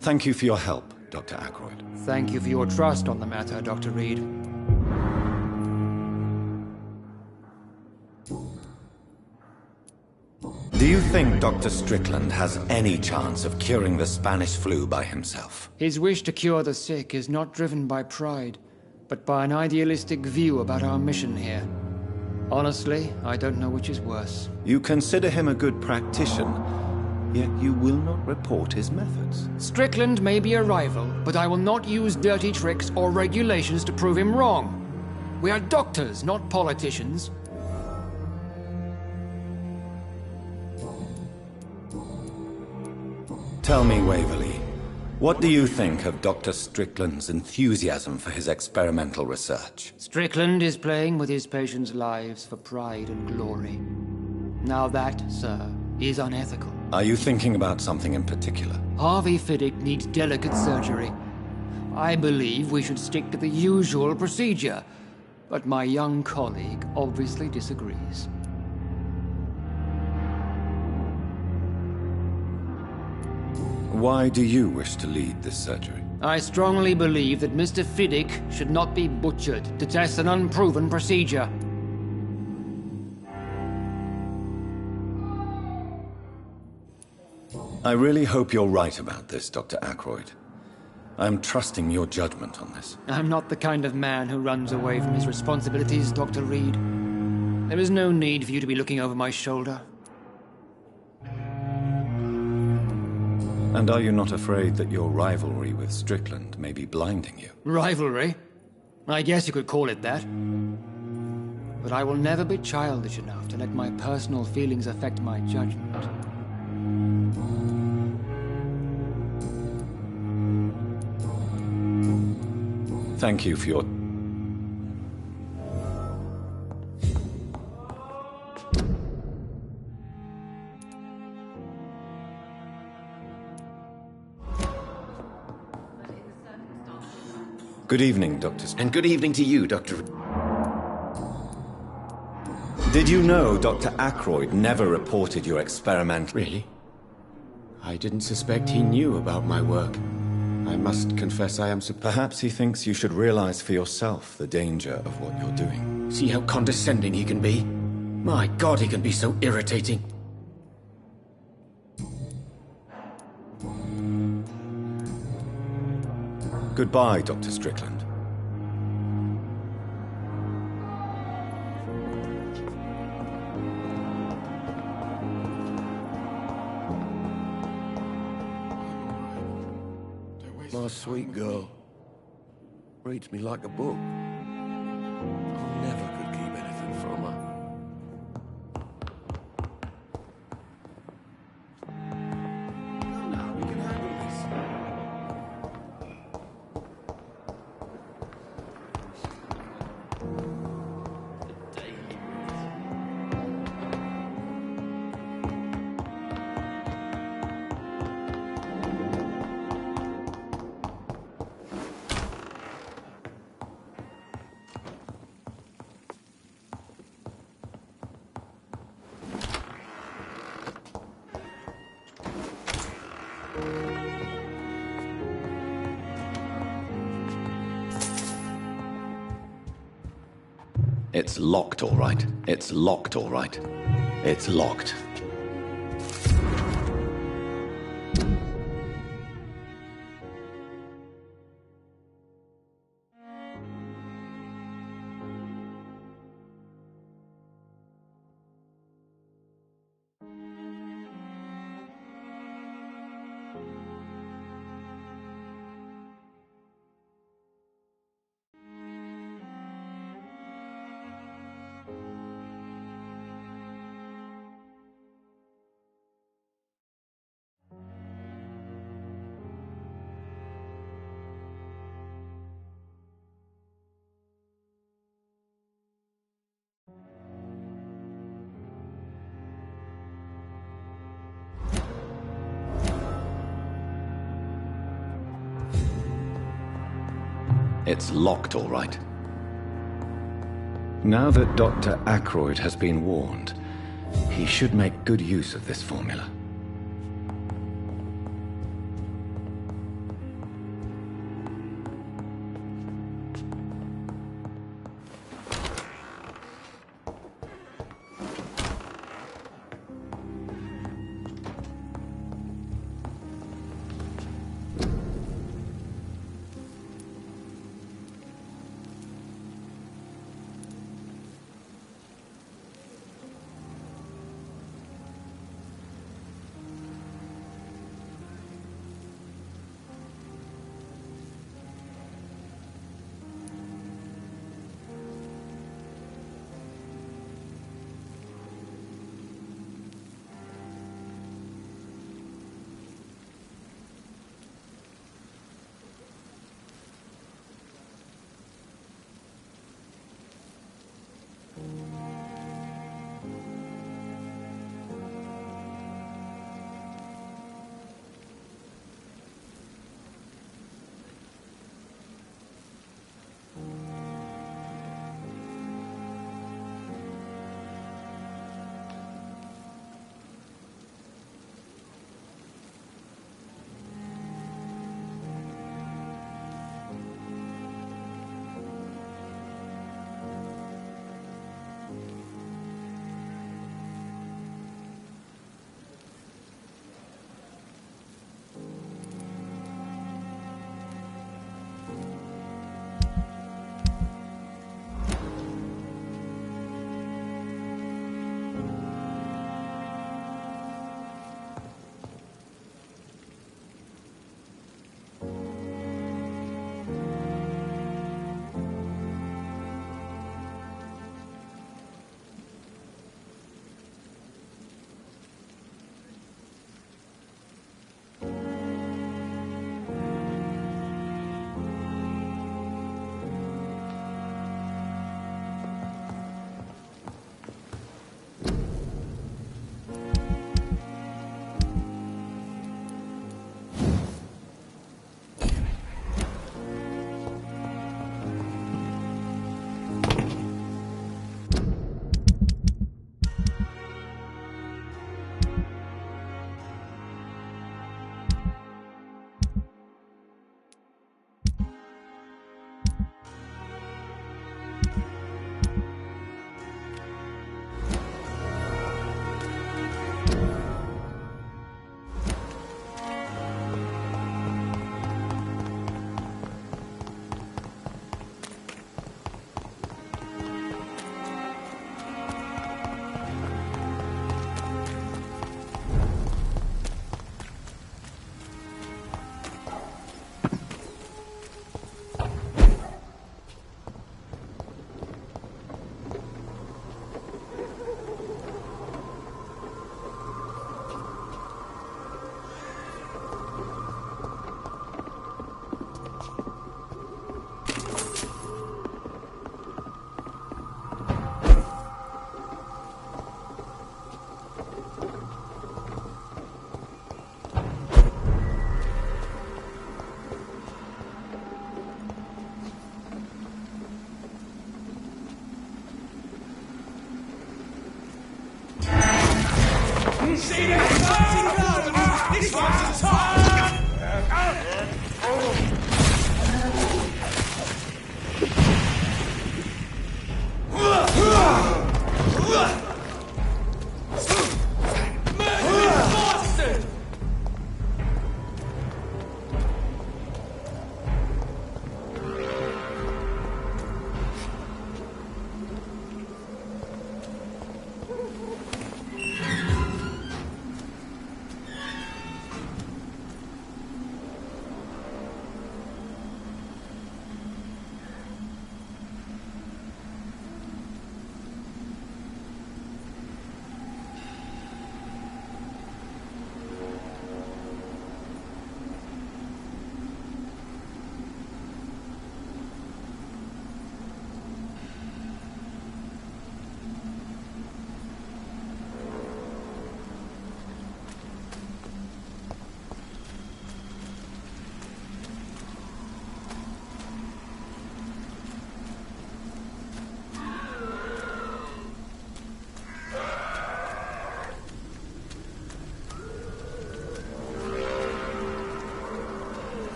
Thank you for your help, Dr. Ackroyd. Thank you for your trust on the matter, Dr. Reed. Do you think Dr. Strickland has any chance of curing the Spanish flu by himself? His wish to cure the sick is not driven by pride, but by an idealistic view about our mission here. Honestly, I don't know which is worse. You consider him a good practitioner, yet you will not report his methods. Strickland may be a rival, but I will not use dirty tricks or regulations to prove him wrong. We are doctors, not politicians. Tell me, Waverley, what do you think of Dr. Strickland's enthusiasm for his experimental research? Strickland is playing with his patients' lives for pride and glory. Now that, sir, is unethical. Are you thinking about something in particular? Harvey Fiddick needs delicate surgery. I believe we should stick to the usual procedure, but my young colleague obviously disagrees. Why do you wish to lead this surgery? I strongly believe that Mr. Fiddick should not be butchered to test an unproven procedure. I really hope you're right about this, Dr. Ackroyd. I'm trusting your judgment on this. I'm not the kind of man who runs away from his responsibilities, Dr. Reed. There is no need for you to be looking over my shoulder. And are you not afraid that your rivalry with Strickland may be blinding you? Rivalry? I guess you could call it that. But I will never be childish enough to let my personal feelings affect my judgment. Thank you for your... Good evening, Dr. And good evening to you, Dr. Did you know Dr. Ackroyd never reported your experiment? Really? I didn't suspect he knew about my work. I must confess I am surprised. Perhaps he thinks you should realize for yourself the danger of what you're doing. See how condescending he can be? My God, he can be so irritating. Goodbye, Dr. Strickland. My sweet girl reads me like a book. I never could keep anything from her. Now we can handle this. It's locked, all right. It's locked, all right. It's locked. It's locked, all right. Now that Dr. Ackroyd has been warned, he should make good use of this formula.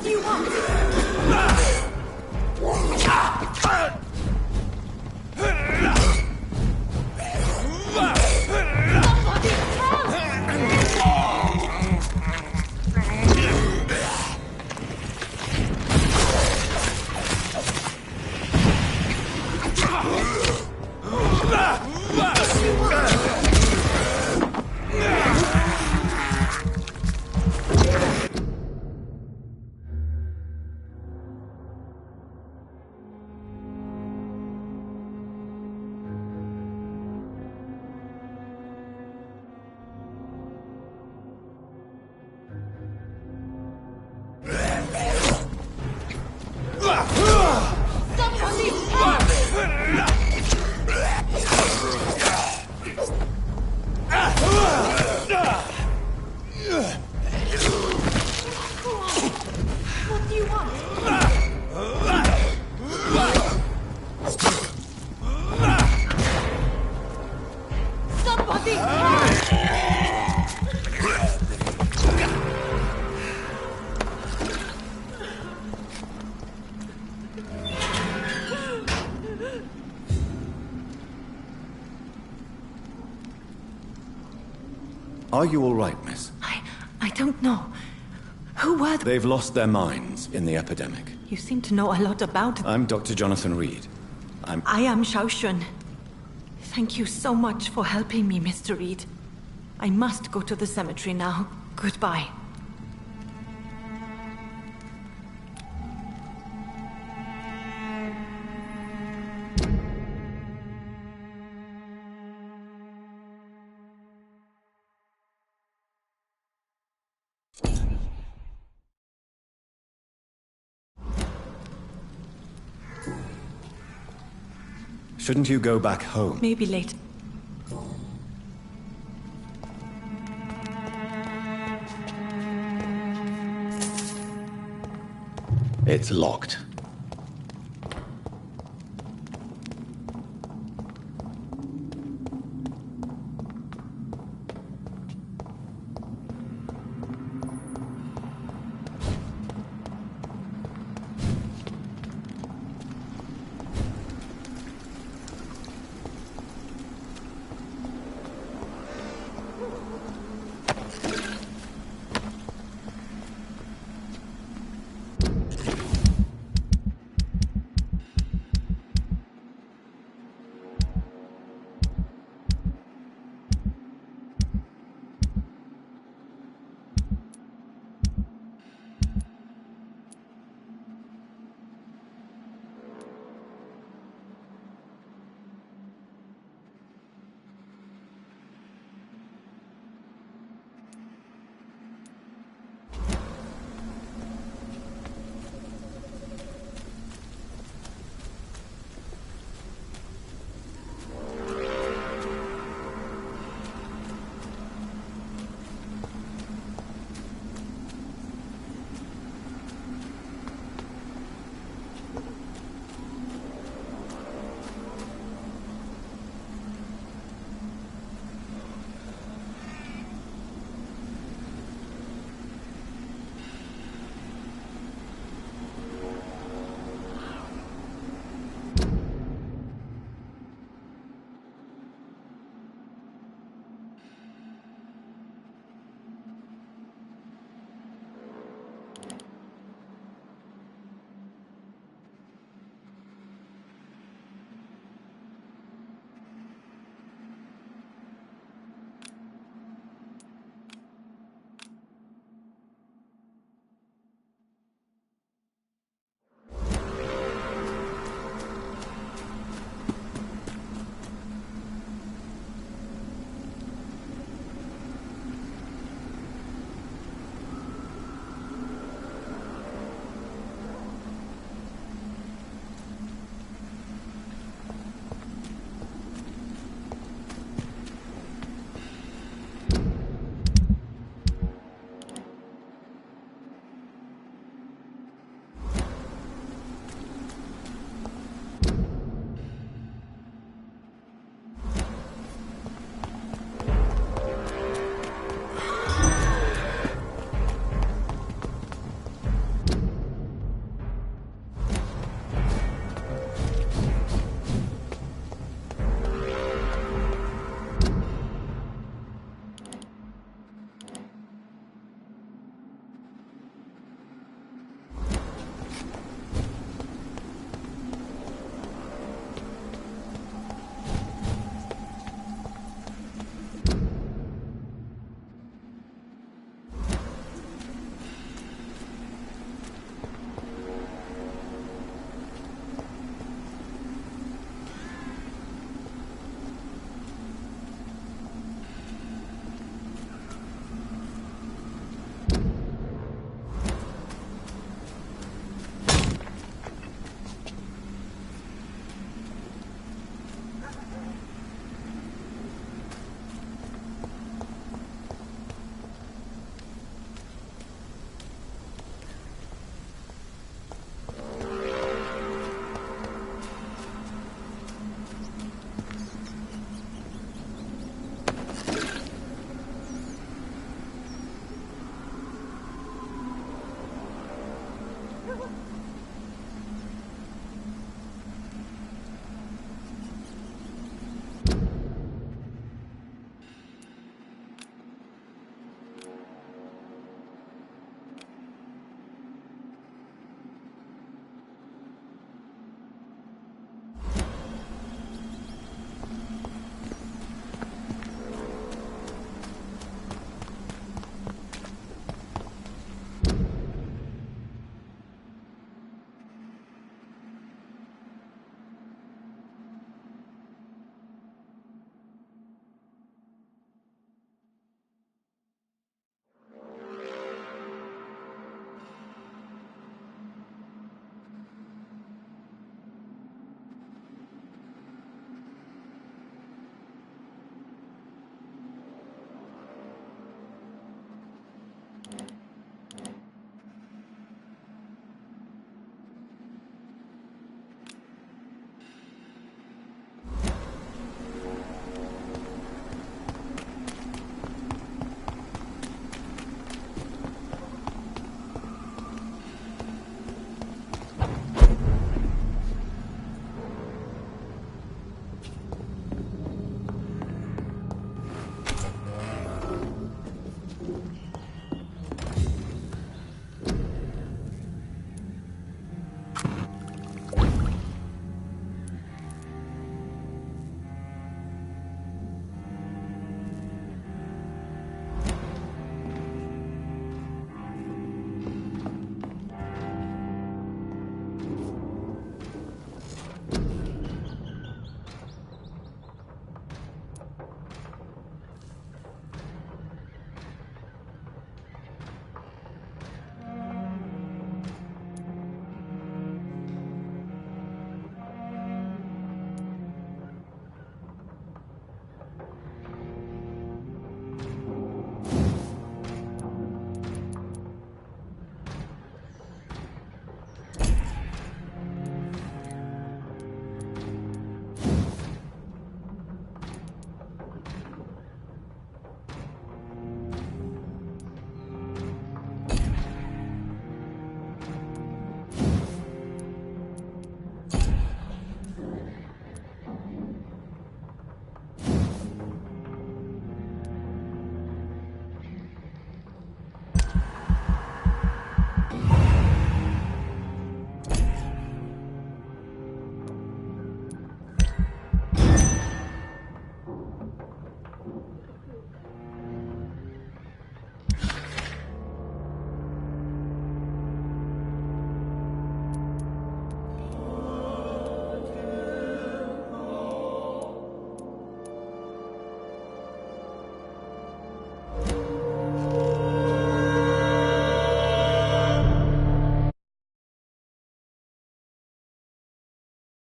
do you want? Are you all right, miss? I don't know. Who were They've lost their minds in the epidemic. You seem to know a lot about them. I'm Dr. Jonathan Reed. I am Xiaoxun. Thank you so much for helping me, Mr. Reed. I must go to the cemetery now. Goodbye. Shouldn't you go back home? Maybe later. It's locked.